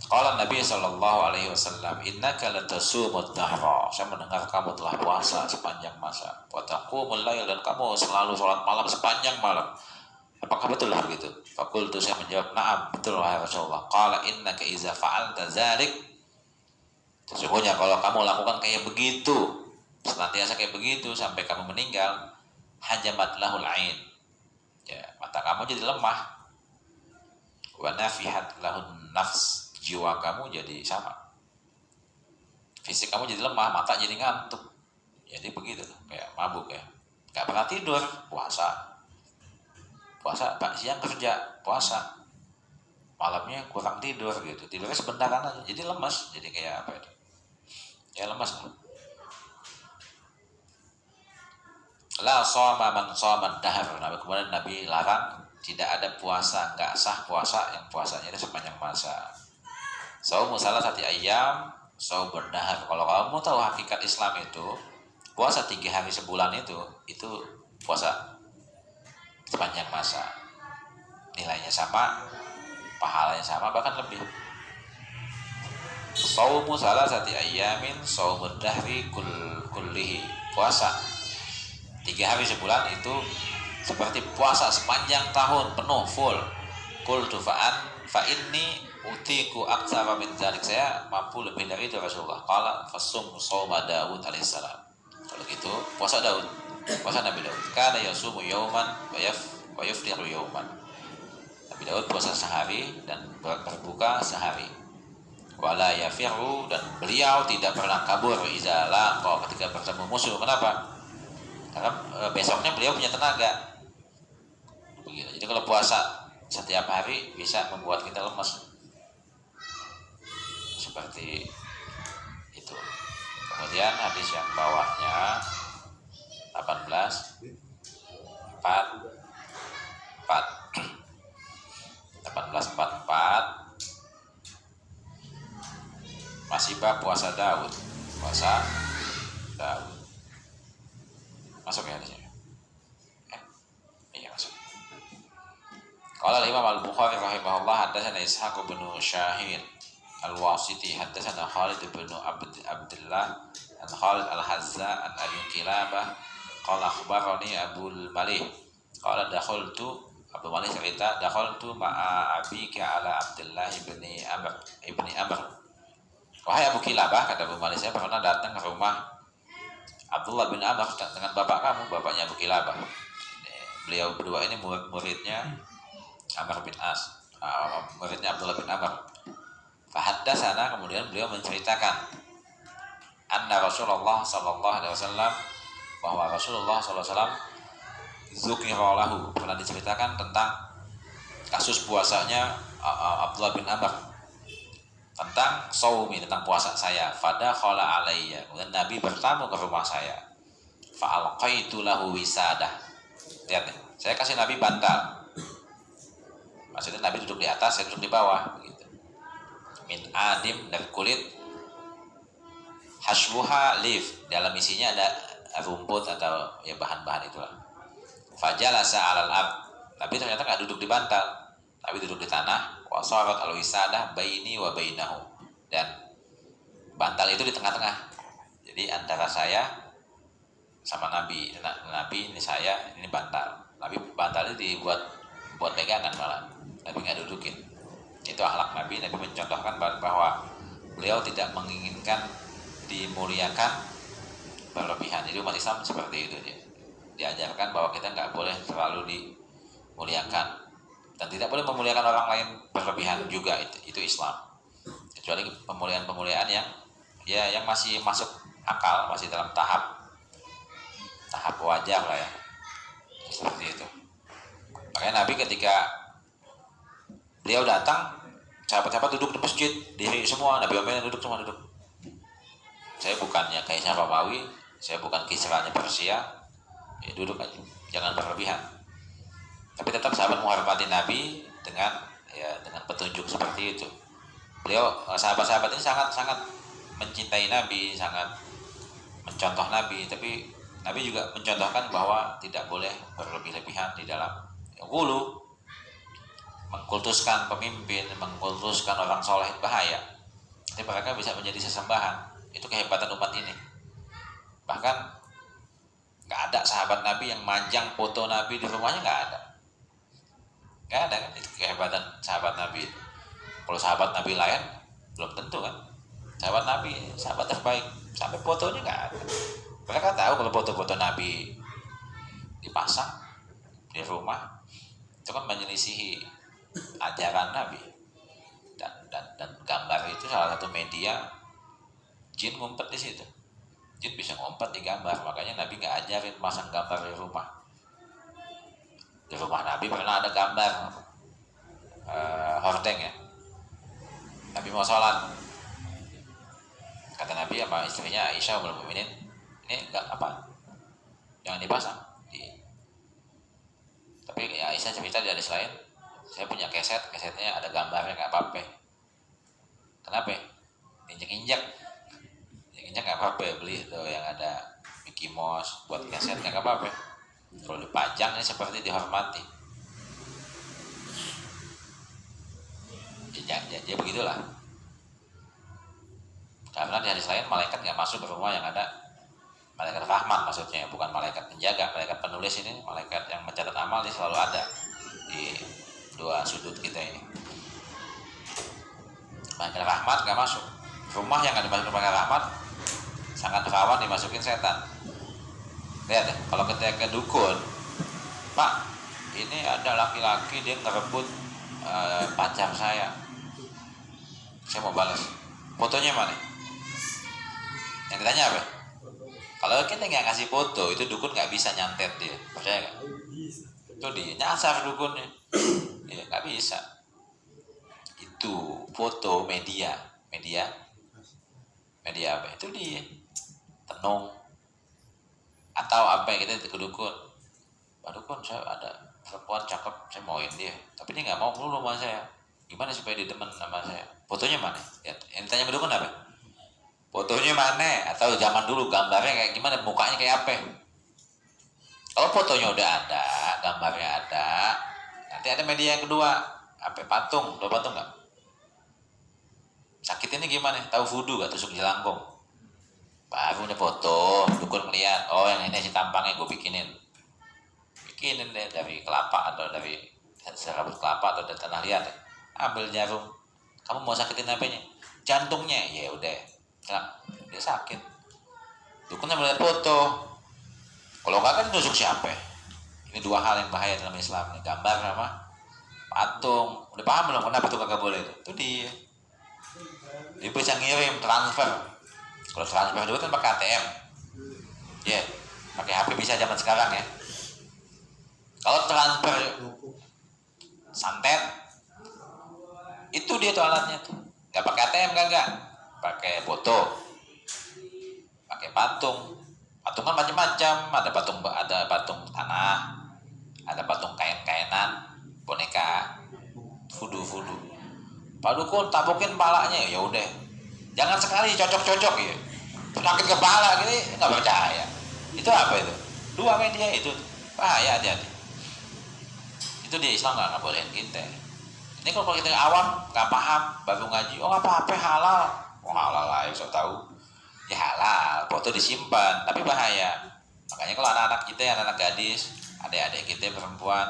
Qala Nabi sallallahu alaihi wasallam, "Innaka latasumud dahra." Saya mendengar kamu telah puasa sepanjang masa. Wa taqumul lail, dan kamu selalu sholat malam sepanjang malam. Apakah betul begitu? Faqultu, saya menjawab, "Na'am, betul wahai Rasulullah." Qala innaka iza fa'alta dzalik, sesungguhnya kalau kamu lakukan kayak begitu, senantiasa kayak begitu sampai kamu meninggal, hajamat lahul ain. Ya, mata kamu jadi lemah. Wa nafihat lahun nafs, jiwa kamu jadi sama. Fisik kamu jadi lemah, mata jadi ngantuk. Jadi begitu tuh, kayak mabuk ya. Gak pernah tidur, puasa Pak, siang kerja, puasa. Malamnya kurang tidur gitu. Tidurnya sebentar aja, jadi lemas, jadi kayak apa itu? Ya lemas lah. La shoma man shoma dahr. Kemudian Nabi larang, tidak ada puasa, nggak sah puasa yang puasanya itu sepanjang masa. Saumu salah satu ayam, saum berdahar. Kalau kamu tahu hakikat Islam itu, puasa 3 hari sebulan itu puasa sepanjang masa. Nilainya sama, pahalanya sama, bahkan lebih. Saumu salah satu ayamin, saum berdahri kullihi. Puasa 3 hari sebulan itu seperti puasa sepanjang tahun penuh full. Qultu fa inni utiku aktsara min dzalik, saya mampu lebih dari itu Rasulullah. Qala fasum shauma Daud alaihissalam. Kalau gitu puasa Daud, puasa Nabi Daud. Kana yasumu yauman wa yuftiru yauman. Nabi Daud puasa sehari dan berbuka sehari. Wala yafiru, dan beliau tidak pernah kabur iza laqa, ketika bertemu musuh. Kenapa? Karena besoknya beliau punya tenaga. Begitu. Jadi kalau puasa setiap hari bisa membuat kita lemas seperti itu. Kemudian hadis yang bawahnya 1844 masih bab puasa Daud. Masuk ya di sini. Iya masuk. Qala Imam Al-Bukhari rahimahullah haddatsana Ishaq bin Syahid Al-Wasiti haddatsana Khalid bin Abdullah an Khalid Al-Hazza an Abi Qilabah qala akhbarani Abul Malih qala Abu Malih cerita dakhaltu ma'a abika ala Abdullah ibni Amr. Wahai Abu Qilabah, kata Abu Malih, saya pernah datang ke rumah Abdullah bin Amr dengan bapak kamu, bapaknya Abu Qilabah. Beliau berdua ini muridnya Amr bin As, muridnya Abdullah bin Amr. Fahaddatsana, kemudian beliau menceritakan anna Rasulullah sallallahu alaihi wasallam, bahwa Rasulullah sallallahu alaihi wasallam dzukira lahu, pernah diceritakan tentang kasus puasanya Abdullah bin Amr, tentang saumi, tentang puasa saya. Fada khala alayya, kemudian Nabi bertamu ke rumah saya. Fa'alqaitu lahu wisadah. Lihat nih, saya kasih Nabi bantal. Maksudnya Nabi duduk di atas, saya duduk di bawah begitu. Min adim, dari kulit. Hashwuha lif, dalam isinya ada rumput atau ya bahan-bahan itulah. Fajalasa alal ard, Nabi ternyata nggak duduk di bantal, Nabi duduk di tanah. Wasarat al-wisadah baini wa bainahu, dan bantal itu di tengah-tengah. Jadi antara saya sama Nabi ini saya, ini bantal. Nabi bantalnya dibuat pegangan malah. Nabi nggak dudukin. Itu akhlak Nabi. Nabi mencontohkan bahwa beliau tidak menginginkan dimuliakan berlebihan. Jadi umat Islam seperti itu dia. Diajarkan bahwa kita nggak boleh terlalu dimuliakan dan tidak boleh memuliakan orang lain berlebihan juga. Itu Islam, kecuali pemuliaan yang masih masuk akal, masih dalam tahap wajar lah ya, seperti itu. Makanya Nabi ketika beliau datang, sahabat-sahabat duduk di masjid, diri semua, Nabi omelin duduk semua duduk. Saya bukannya Kaisar Romawi, saya bukan Kisranya Persia. Ya, duduk aja, jangan berlebihan. Tapi tetap sahabat menghormati Nabi dengan petunjuk seperti itu. Beliau, sahabat-sahabat ini sangat mencintai Nabi, sangat mencontoh Nabi. Tapi Nabi juga mencontohkan bahwa tidak boleh berlebih-lebihan di dalam ghulu, mengkultuskan pemimpin, mengkultuskan orang soleh, bahaya. Jadi mereka bisa menjadi sesembahan. Itu kehebatan umat ini. Bahkan nggak ada sahabat Nabi yang manjang foto Nabi di rumahnya, nggak ada kan. Itu kehebatan sahabat Nabi. Kalau sahabat Nabi lain belum tentu kan. Sahabat Nabi, sahabat terbaik, sampai fotonya nggak ada. Mereka tahu kalau foto-foto Nabi dipasang di rumah itu kan menyelisihi ajaran Nabi. Dan gambar itu salah satu media jin ngumpet di situ. Jin bisa ngumpet di gambar, makanya Nabi nggak ajarin pasang gambar di rumah. Di rumah Nabi pernah ada gambar hordeng ya. Nabi mau sholat, kata Nabi sama istrinya Aisyah ummul mukminin, ini nggak apa, jangan dipasang. Tapi ya Aisyah cerita di hadis lain, saya punya kesetnya ada gambarnya, nggak apa-apa. Kenapa? Injek-injek nggak apa-apa, beli tuh yang ada Mickey Mouse buat keset nggak apa-apa. Kalau dipajang ini seperti dihormati. Ya begitulah. Karena di hadis lain malaikat nggak masuk ke rumah yang ada malaikat rahmat, maksudnya bukan malaikat penjaga. Malaikat penulis ini, malaikat yang mencatat amal, ini selalu ada di dua sudut kita ini. Malaikat rahmat nggak masuk. Rumah yang ada masuk malaikat rahmat sangat rawan dimasukin setan. Lihat ya, kalau kita ke dukun, Pak, ini ada laki-laki dia ngerebut pacar saya mau balas, fotonya mana? Yang ditanya apa? Kalau kita nggak ngasih foto, itu dukun nggak bisa nyantet dia, percaya nggak? Itu dia nyasar dukunnya. Ya. nggak bisa. Itu foto media apa itu dia tenung atau apa yang kita ke dukun. Pak dukun, saya ada perempuan cakep, saya mauin dia, tapi dia nggak mau dulu sama saya. Gimana supaya dia demen sama saya? Fotonya mana? Ya, yang ditanya ke dukun apa? Fotonya mana? Atau zaman dulu gambarnya kayak gimana? Mukanya kayak apa? Kalau fotonya udah ada, gambarnya ada, nanti ada media yang kedua, apa? Patung, udah patung nggak? Sakit ini gimana? Tahu voodoo gak? Tusuk jelangkung. Baru punya foto, dukun melihat, oh yang ini si tampangnya gue bikinin deh dari kelapa atau dari serabut kelapa atau dari tanah liat. Ambil jarum, kamu mau sakitin apanya? Jantungnya. Ya udah, dia sakit. Dukunnya melihat foto. Kalau nggak kan tusuk siapa? Ini dua hal yang bahaya dalam Islam. Gambar sama patung. Udah paham belum kenapa itu kagak boleh? Itu dia bisa ngirim transfer. Kalau transfer dulu kan pakai ATM, ya pakai HP bisa zaman sekarang ya. Kalau transfer santet, itu dia tuh alatnya tuh, nggak pakai ATM kagak, pakai foto, pakai patung. Patung kan macam-macam, ada patung tanah, ada patung kain-kainan, boneka, voodoo. Pak dukun tabukin palanya, ya udah, jangan sekali cocok ya, sakit kepala gini nggak percaya. Itu apa itu? Dua media itu bahaya, hati-hati. Itu dia Islam nggak bolehin kita. Ini kalau kita awam nggak paham, baru ngaji, oh apa halal, oh halal lah, so tahu ya halal, foto disimpan, tapi bahaya. Makanya kalau anak-anak kita, anak-anak gadis, adik-adik kita perempuan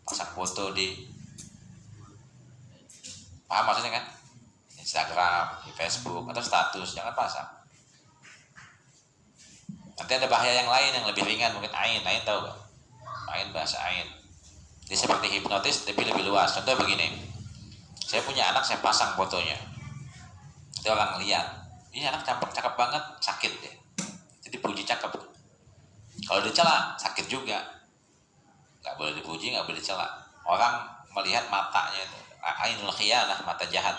pasang foto di, paham maksudnya kan? Instagram, di Facebook, atau status, jangan pasang. Nanti ada bahaya yang lain yang lebih ringan, mungkin ain tahu gak? Ain, bahasa ain. Dia seperti hipnotis tapi lebih luas. Contoh begini, saya punya anak, saya pasang fotonya, nanti orang lihat, ini anak cakep banget, sakit deh. Jadi puji cakep. Kalau dicela sakit juga. Nggak boleh dipuji, nggak boleh dicela. Orang melihat matanya itu, ainul khiyanah, mata jahat.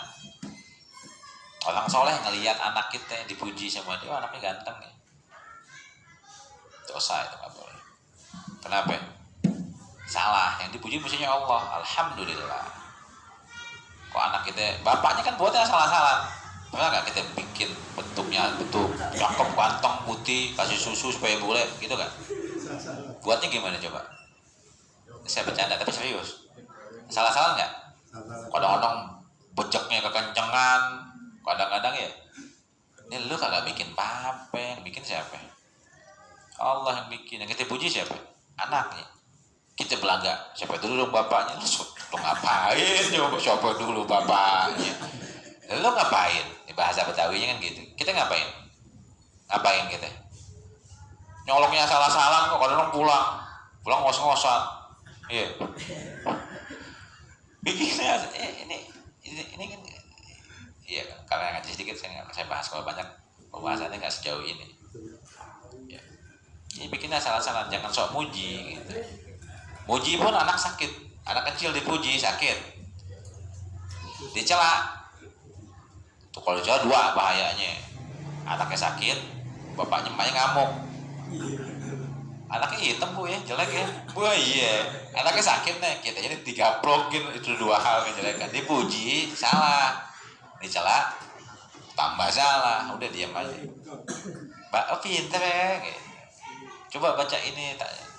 Orang soleh ngelihat anak kita dipuji sama dia, oh anaknya ganteng ya, dosa itu nggak boleh. Kenapa? Salah, yang dipuji mestinya Allah. Alhamdulillah. Kok anak kita, bapaknya kan buatnya salah-salah. Pernah nggak kita bikin bentuknya bentuk cakep, ganteng, putih, kasih susu supaya bule, gitu kan? Buatnya gimana coba? Saya bercanda tapi serius. Salah-salah nggak? Kadang-kadang bejeknya kekencengan, kadang-kadang ya. Ini lu kagak bikin apa, yang bikin siapa? Allah yang bikin. Yang kita puji siapa? Anaknya. Kita belangga, siapa dulu dong bapaknya? Lu ngapain? Coba siapa dulu bapaknya? Lu ngapain? Di bahasa Betawinya kan gitu. Kita ngapain? Ngapain kita? Nyoloknya salah-salah kok, kadang pulang ngos-ngosan. Iya. Bikinnya ini kan, iya, karena ngaji sedikit saya bahas, kalau banyak pembahasannya nggak sejauh ini. Ya. Ini bikinnya salah-salah, jangan sok muji gitu. Muji pun anak sakit, anak kecil dipuji sakit, dicela. Tuh kalau dicela dua bahayanya, anaknya sakit, bapaknya emaknya ngamuk. Anaknya hitam bu ya, jelek ya, bu iya. Anaknya sakit nih, kita jadi digaplokin, itu dua hal kejelekan. Dipuji salah, dicela tambah salah, udah diam aja. Oh pinter ya, coba baca ini,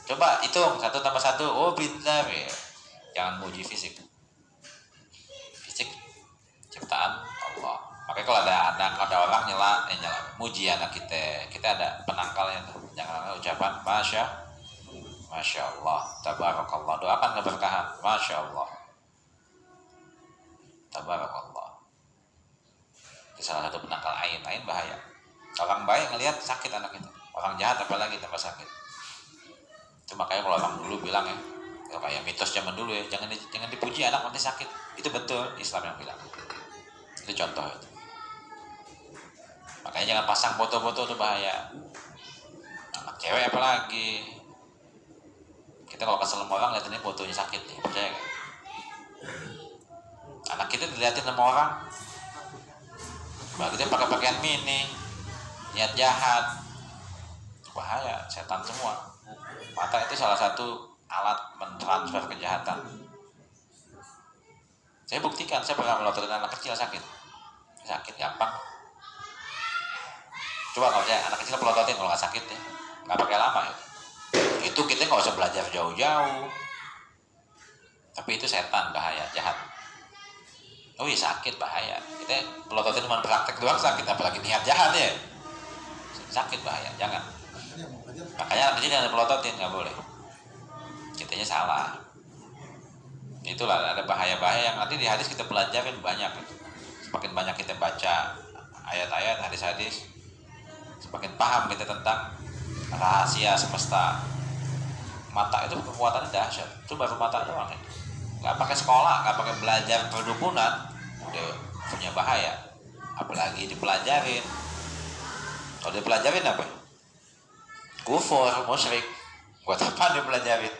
coba hitung 1 tambah 1, oh pinter ya. Jangan muji fisik ciptaan Allah. Makanya kalau ada orang nyela, muji anak kita ada penangkalnya tuh. Jangan ucapan Masya Allah, Tabarakallah, doakan keberkahan, Masya Allah, Tabarakallah. Itu salah satu penangkal ain bahaya. Orang baik ngelihat sakit anak itu, orang jahat apalagi tambah sakit. Itu makanya kalau orang dulu bilang ya kayak mitos zaman dulu ya, jangan dipuji anak nanti sakit. Itu betul, Islam yang bilang. Itu contoh itu. Makanya jangan pasang foto-foto, itu bahaya. Anak cewek apalagi. Kita kalau kesel sama orang lihat ini fotonya sakit nih, percaya gak? Anak kita dilihatin sama orang, kita pakai pakaian mini, niat jahat, bahaya, setan semua. Mata itu salah satu alat mentransfer kejahatan. Saya buktikan, saya pernah melototin anak kecil sakit gampang. Coba kalau saya anak kecil pelototin, kalau nggak sakit ya, nggak pakai lama ya. Itu kita nggak usah belajar jauh-jauh. Tapi itu setan, bahaya, jahat. Oh iya sakit, bahaya. Kita pelototin cuma praktek doang sakit, apalagi niat jahat ya. Sakit, bahaya, jangan. Makanya anak kecil jangan pelototin, nggak boleh. Kitanya salah. Itulah ada bahaya-bahaya yang nanti di hadis kita pelajarin banyak. Semakin banyak kita baca ayat-ayat, hadis-hadis, semakin paham kita tentang rahasia semesta. Mata itu kekuatannya dahsyat. Itu baru mata doang ya. Nggak pakai sekolah, nggak pakai belajar perdukunan, udah punya bahaya. Apalagi dipelajarin. Kalau dipelajarin apa? Kufur, musyrik. Buat apa dipelajarin?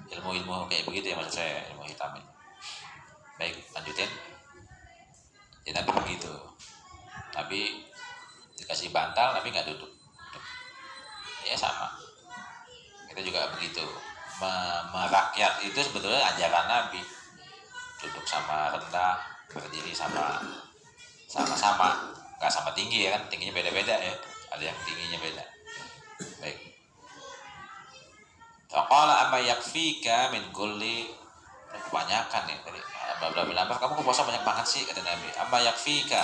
Ilmu-ilmu kayak begitu ya maksud saya, ilmu hitam ini. Baik, lanjutin. Ya Nabi begitu. Nabi dikasih bantal, Nabi nggak duduk. Ya sama. Kita juga begitu. Merakyat itu sebetulnya ajaran Nabi. Duduk sama rendah, berdiri sama-sama. Nggak sama tinggi ya kan, tingginya beda-beda ya. Ada yang tingginya beda. Baik. Faqala amma yakfika min kulli, kebanyakan nih tadi. Bilang, kamu ke puasa banyak banget sih kata Nabi. Amma yakfika,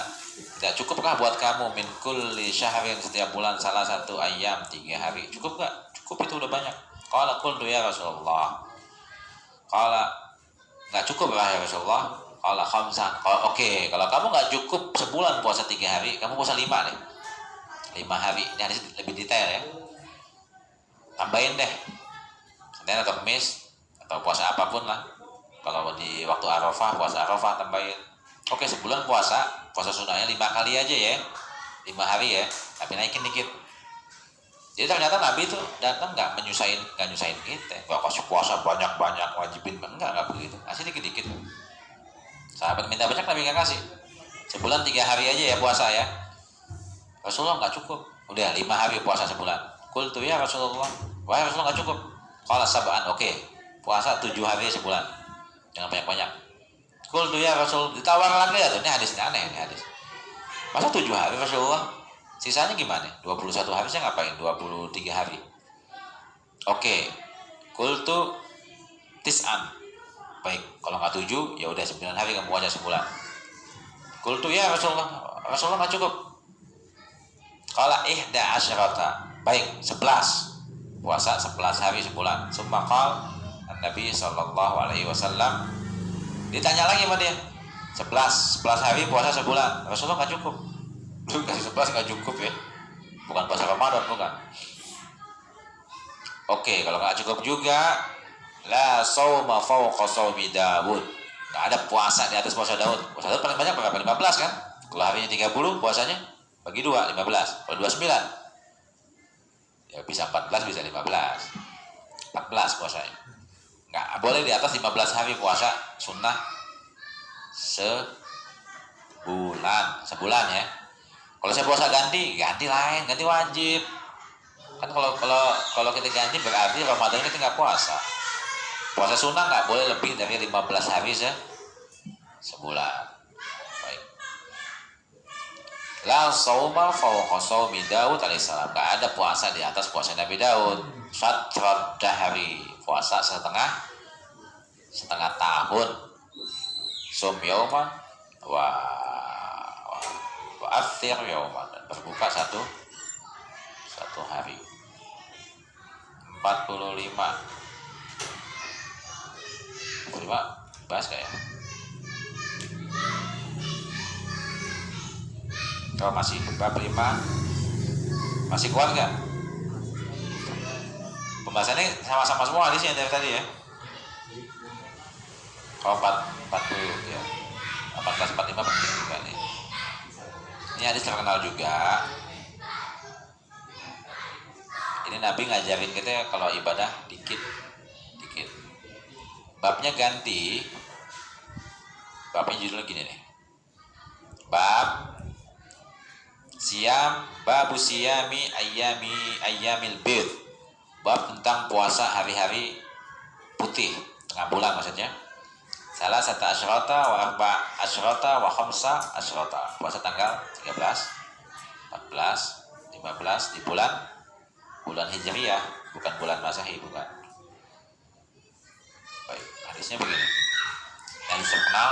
tidak cukupkah buat kamu min kulli syahrin, setiap bulan salah satu ayam 3 hari. Cukup gak? Cukup, itu udah banyak. Qala qultu ya Rasulullah. Qala enggak cukup ya Rasulullah. Qala khamsan. Oke, kalau kamu enggak cukup sebulan puasa 3 hari, kamu puasa 5 deh. 5 hari. Ini hadis lebih detail ya. Tambahin deh. Senin atau Kamis atau puasa apapun lah. Kalau di waktu Arafah, puasa Arafah tambahin. Oke, sebulan puasa sunnahnya 5 kali aja ya. 5 hari ya, tapi naikin dikit. Jadi ternyata Nabi itu datang nggak nyusahin kita. Gak kasih puasa banyak-banyak, wajibin, enggak begitu. Kasih dikit-dikit. Sahabat minta banyak, Nabi nggak kasih. Sebulan 3 hari aja ya puasa ya. Rasulullah nggak cukup. Udah 5 hari puasa sebulan. Qultu ya Rasulullah. Wahai Rasulullah nggak cukup. Qala sab'an. Oke, puasa 7 hari sebulan. Jangan banyak-banyak. Qultu ya Rasul, ditawar lagi ya tuh. Ini hadis aneh, ini hadis. Masa 7 hari Rasulullah? Sisanya gimana? 21 hari saya ngapain? 23 hari. Oke. Qultu tis'an. Baik, kalau nggak 7 ya udah 9 hari kamu puasa sebulan. Qultu ya Rasulullah. Rasulullah nggak cukup. Qala ihda asyarata. Baik, 11. Puasa 11 hari sebulan. Summa qala Nabi sallallahu alaihi wasallam, ditanya lagi sama dia, 11 hari puasa sebulan. Rasulullah nggak cukup. Lu kasih 11 nggak cukup ya? Bukan puasa Ramadan, bukan. Oke, kalau nggak cukup juga, la sauma fawqa saumi Daud. Nggak ada puasa di atas puasa Daud. Puasa Daud paling banyak berapa? 15 kan? Kalau harinya 30, puasanya bagi 2, 15. Kalau 29, ya bisa 14, bisa 15. 14 puasanya. Nggak boleh di atas 15 hari puasa sunnah sebulan ya. Kalau saya puasa ganti lain, ganti wajib. Kan kalau kita ganti berarti Ramadan kita nggak puasa. Puasa sunnah nggak boleh lebih dari 15 hari sebulan. Baik. La sauma fawqa saumi Daud alaihissalam. Nggak ada puasa di atas puasa Nabi Daud. Satrad dahari, puasa setengah tahun. Sum yauman wa aftir yauman, dan berbuka satu hari. 45 bahas gak ya? Kalau masih bab 5 masih kuat gak? Pembahasannya sama-sama semua hadisnya dari tadi ya. Oh 40 ya. 1845 penting juga nih. Ini hadis terkenal juga. Ini Nabi ngajarin kita kalau ibadah dikit. Babnya ganti. Babnya judulnya gini nih. Bab Siam, babu siyami ayyamil bid. Bab tentang puasa hari-hari putih, tengah bulan maksudnya. Salah satu asyrota wa arba asyrota wa khamsa asyrota. Puasa tanggal 13, 14, 15 di bulan Hijriyah, bukan bulan Masehi, bukan. Baik, hadisnya begini. Yang terkenal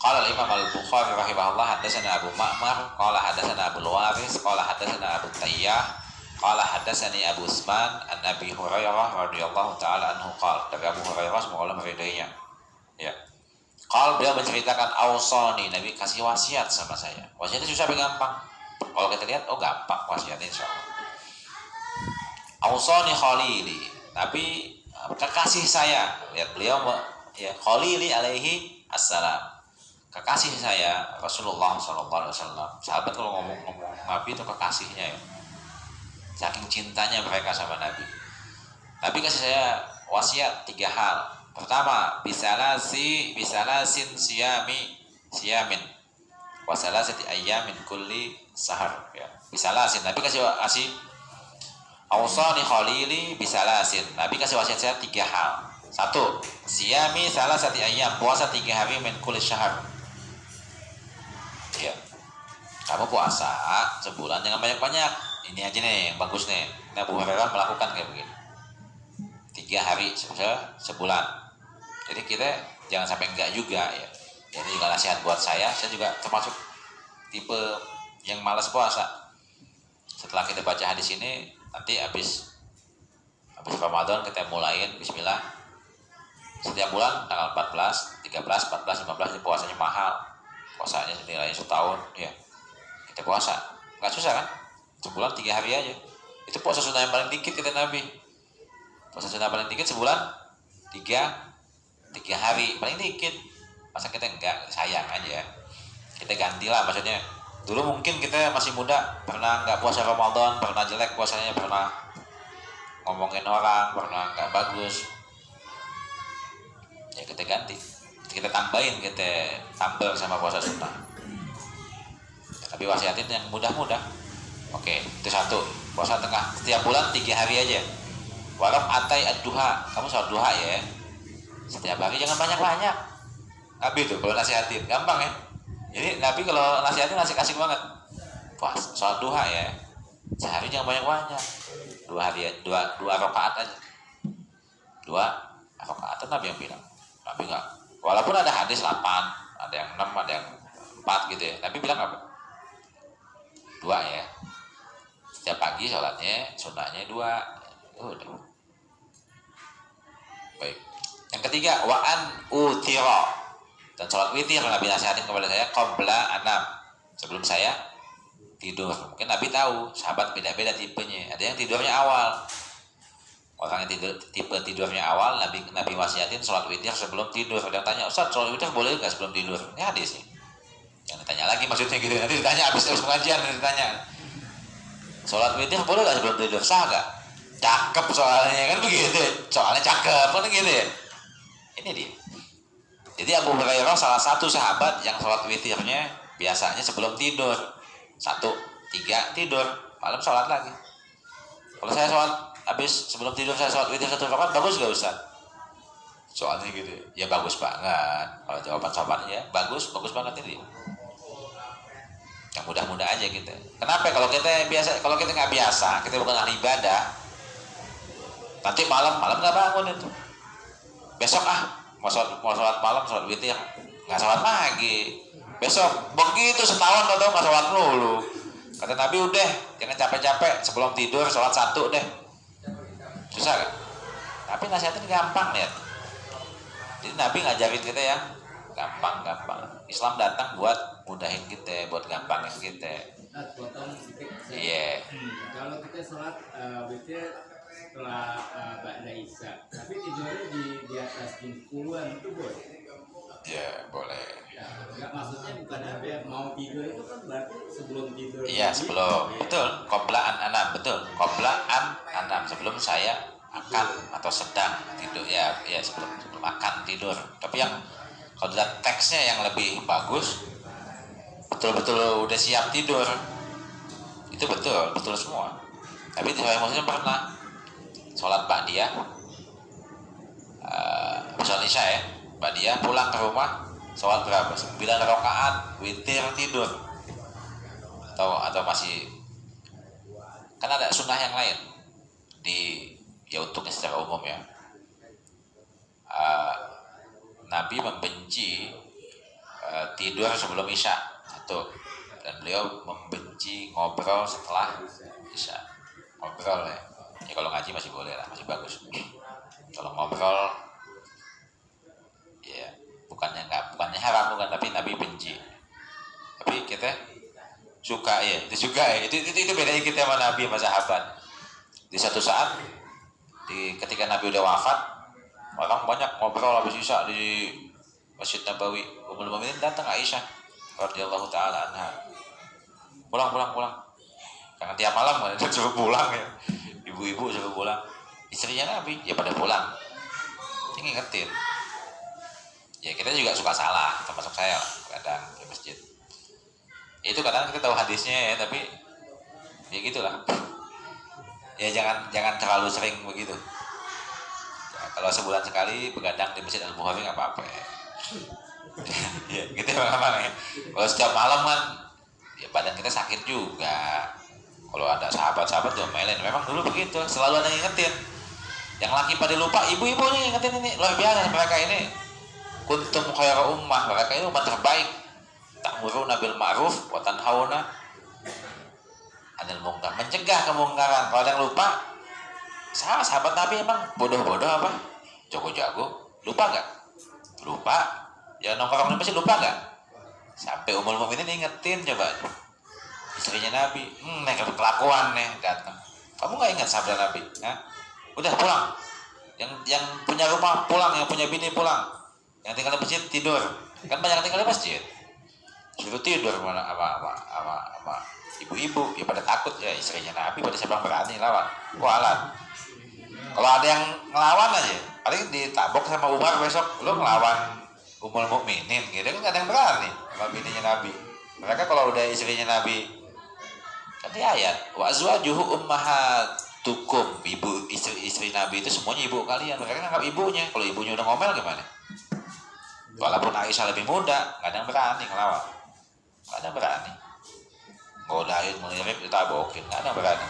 qala al-Imam al-Bukhari rahimahullah hadatsana Abu Ma'mar qala hadatsana Abu Waris qala hadatsana Abu Tayyah qala hadatsani Abu Usman an Abi Hurairah radhiyallahu taala anhu qala, dari Abu Hurairah semoga Allah meridainya. Ya. Qala, beliau menceritakan ausani, Nabi kasih wasiat sama saya. Wasiatnya susah tapi gampang. Kalau kita lihat gampang wasiatnya insyaallah. Ausani khalili, tapi kekasih saya. Lihat beliau ya khalili alaihi assalam. Kekasih saya Rasulullah SAW. Sahabat kalau ngomong Nabi itu kekasihnya ya, saking cintanya mereka sama Nabi. Nabi kasih saya wasiat 3 hal. Pertama, bisalasin siyamin wasalasati ayyamin kulli sahar ya. Bisalasin, Nabi kasih awsani khalili bisalasin. Nabi kasih wasiat saya 3 hal. 1, siyami salasati ayyam, puasa 3 hari min kulli syahr. Ya, kamu puasa sebulan jangan banyak-banyak. Ini aja nih yang bagus nih. Nah, Abu Hurairah melakukan kayak begini 3 hari sebulan. Jadi kita jangan sampai enggak juga ya. Jadi juga nasihat buat saya juga termasuk tipe yang malas puasa. Setelah kita baca hadis ini, nanti habis Ramadan kita mulain bismillah. Setiap bulan tanggal 14, 13, 14, 15 puasanya mahal. Puasanya nilainya setahun ya. Kita puasa nggak susah kan, sebulan 3 hari aja. Itu puasa sunnah yang paling dikit kita Nabi. Puasa sunnah paling dikit sebulan 3 hari paling dikit. Masa kita enggak, sayang aja. Kita gantilah, maksudnya dulu mungkin kita masih muda pernah nggak puasa Ramadan, pernah jelek puasanya, pernah ngomongin orang, pernah nggak bagus ya, kita ganti, kita tambahin, kita tambah sama puasa sunnah. Tapi wasiatin yang mudah-mudah. Oke, itu 1. Puasa tengah setiap bulan 3 hari aja. Walau atai ad-duha, kamu sholat duha ya. Setiap hari jangan banyak-banyak. Nabi tuh kalau nasihatin gampang ya. Jadi Nabi kalau nasihatin asik-asik banget. Puasa sholat duha ya. Sehari jangan banyak-banyak. 2 rakaat aja. 2 rakaat itu Nabi yang bilang. Nabi enggak. Walaupun ada hadis 8, ada yang 6, ada yang 4 gitu ya. Nabi bilang apa? 2 ya. Setiap pagi sholatnya, sunnahnya 2. Udah. Baik. Yang ketiga, wa'an utira. Dan sholat witir Nabi nasihatin kepada saya qabla anam, sebelum saya tidur. Mungkin Nabi tahu sahabat beda-beda tipenya. Ada yang tidurnya awal. Orang yang tipe tidurnya awal, Nabi wasiatin sholat witir sebelum tidur. Ada yang tanya, Ustaz, sholat witir boleh nggak sebelum tidur? Ini hadis nih. Yang ditanya lagi maksudnya gitu. Nanti ditanya habis pengajian, ditanya sholat witir boleh nggak sebelum tidur? Sah nggak? Cakep soalnya kan begitu. Soalnya cakep kan gitu ya. Ini dia. Jadi Abu Hurairah salah satu sahabat yang sholat witirnya biasanya sebelum tidur. 1, 3 tidur, malam sholat lagi. Kalau saya sholat habis sebelum tidur saya sholat witir 1 rakaat, bagus gak Ustaz? Soalnya gitu. Ya bagus banget. Kalau jawaban sahabatnya bagus banget ini. Yang mudah-mudah aja gitu. Kenapa? Kalau kita nggak biasa, kita bukan ahli ibadah. Nanti malam nggak bangun itu. Besok mau sholat malam, sholat witir, nggak sholat pagi. Besok begitu setahun atau nggak sholat dulu. Kata Nabi udah, jangan capek-capek sebelum tidur sholat 1 deh. Susah kan? Tapi nasihatnya gampang ya. Jadi Nabi ngajarin kita yang gampang. Islam datang buat mudahin kita, buat gampangin kita. Iya. Kalau kita sholat witir setelah ba'da isya, tapi tidurnya di atas jam 10-an itu boleh? Ya boleh. Enggak, maksudnya bukan ada mau tidur itu kan berarti sebelum tidur. Iya sebelum, betul. Qoblaan anam, betul. Qoblaan anam, sebelum saya akan atau sedang tidur ya sebelum akan tidur. Tapi yang Kalau dilihat teksnya yang lebih bagus, betul-betul udah siap tidur, itu betul semua. Tapi di Sahih Muslim pernah sholat ba'diyah, sholat isya ya, ba'diyah pulang ke rumah, sholat berapa? 9 rakaat, witir tidur. Atau masih, kan ada sunnah yang lain ya untuknya secara umum ya. Nabi membenci tidur sebelum isya satu, dan beliau membenci ngobrol setelah isya. Ngobrol ya kalau ngaji masih boleh lah, masih bagus. Kalau ngobrol ya bukannya haram, bukan, tapi Nabi benci. Tapi kita suka ya, itu bedanya kita sama Nabi sama sahabat. Di satu saat ketika Nabi udah wafat, orang banyak ngobrol habis isya di Masjid Nabawi. Ummul Mukminin datang, Aisyah radhiyallahu taala anha. Pulang. Karena tiap malam ada suruh pulang ya. Ibu-ibu suruh pulang. Istrinya Nabi ya pada pulang. Ini ngingetin. Ya kita juga suka salah, termasuk saya kadang di masjid. Itu kadang kita tahu hadisnya ya, tapi ya gitulah. Ya jangan terlalu sering begitu. Ya, kalau sebulan sekali begadang di Masjid Al-Bukhari nggak apa-apa ya. Ya gitu memang ya. Kalau setiap malam kan ya badan kita sakit juga. Kalau ada sahabat-sahabat diomelin, memang dulu begitu, selalu ada yang ngingetin. Yang laki pada lupa, ibu-ibunya ngingetin ini. Luar biasa mereka ini. Kuntum khairu ummah, mereka ini umat terbaik. Ta'muruna bil ma'ruf wa tanhauna 'anil munkar, mencegah kemungkaran. Kalau ada yang lupa, sahabat Nabi emang bodoh-bodoh apa? Jago-jago, lupa nggak? Lupa. Ya nongkrong di masjid lupa nggak? Sampai Ummul Mukminin ingetin coba. Istrinya Nabi, kelakuan nih datang. Kamu nggak ingat sabda Nabi? Hah? Udah pulang. Yang punya rumah pulang, yang punya bini pulang. Yang tinggal di masjid tidur. Kan banyak yang tinggal di masjid. Suruh tidur mana sama ibu-ibu, ya pada takut ya, istrinya Nabi pada siapa berani lawan. Kualat. Kalau ada yang ngelawan aja, paling ditabok sama Umar besok, lo ngelawan Ummul Mukminin gitu kan, gak ada yang berani sama bininya Nabi. Mereka kalau udah istrinya Nabi, kan di ayat wa azwajuhu ummahatukum, ibu istri Nabi itu semuanya ibu kalian. Mereka nganggap ibunya, kalau ibunya udah ngomel gimana? Walaupun Aisyah lebih muda, gak ada yang berani ngelawan, gak ada yang berani. Godain, melirik, ditabokin, gak ada yang berani.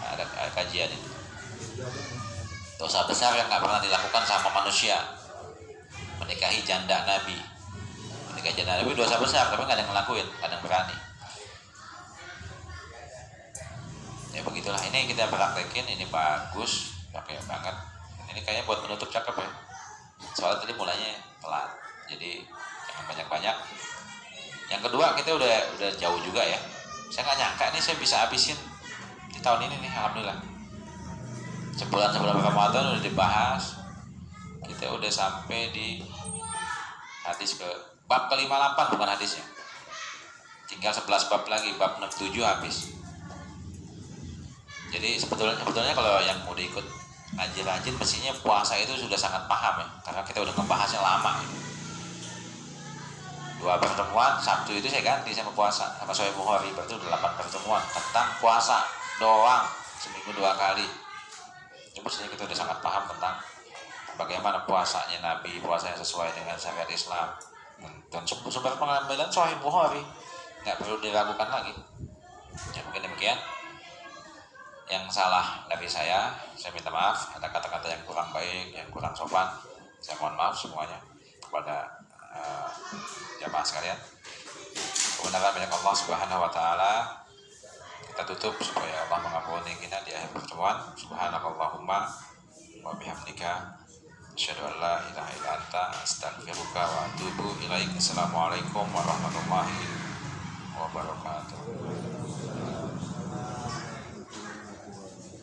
Nah, ada kajian itu. Dosa besar yang gak pernah dilakukan sama manusia, menikahi janda Nabi. Menikahi janda Nabi dosa besar, tapi gak ada yang ngelakuin, gak ada yang berani. Ya begitulah, ini kita praktekin, ini bagus, pakai banget. Ini kayaknya buat menutup cakep ya. Soalnya tadi mulainya telat, jadi jangan banyak-banyak. Yang kedua, kita udah jauh juga ya. Saya nggak nyangka nih saya bisa habisin di tahun ini nih, alhamdulillah. Sebulan sebelum Ramadan udah dibahas. Kita udah sampai di hadis bab ke-58, bukan hadisnya. Tinggal 11 bab lagi, bab 67 habis. Jadi sebetulnya kalau yang mau ikut ngaji rajin, mestinya puasa itu sudah sangat paham ya, karena kita udah ngebahasnya lama ya. 2 pertemuan, Sabtu itu saya ganti sama puasa, sama Sahih Bukhari, berarti udah 8 pertemuan tentang puasa doang, seminggu 2 kali. Jadi mestinya kita udah sangat paham tentang bagaimana puasanya Nabi, puasa yang sesuai dengan syariat Islam. Dan sumber pengambilan Sahih Bukhari, nggak perlu diragukan lagi. Ya mungkin demikian. Yang salah dari saya minta maaf. Ada kata-kata yang kurang baik, yang kurang sopan, saya mohon maaf semuanya kepada jamaah sekalian. Kebenaran milik Allah Subhanahu wa taala. Kita tutup supaya Allah mengampuni kita di akhir pertemuan. Subhanakallahumma wa bihamdika asyhadu an la ilaha illa anta astaghfiruka wa atubu ilaik. Assalamualaikum warahmatullahi wabarakatuh.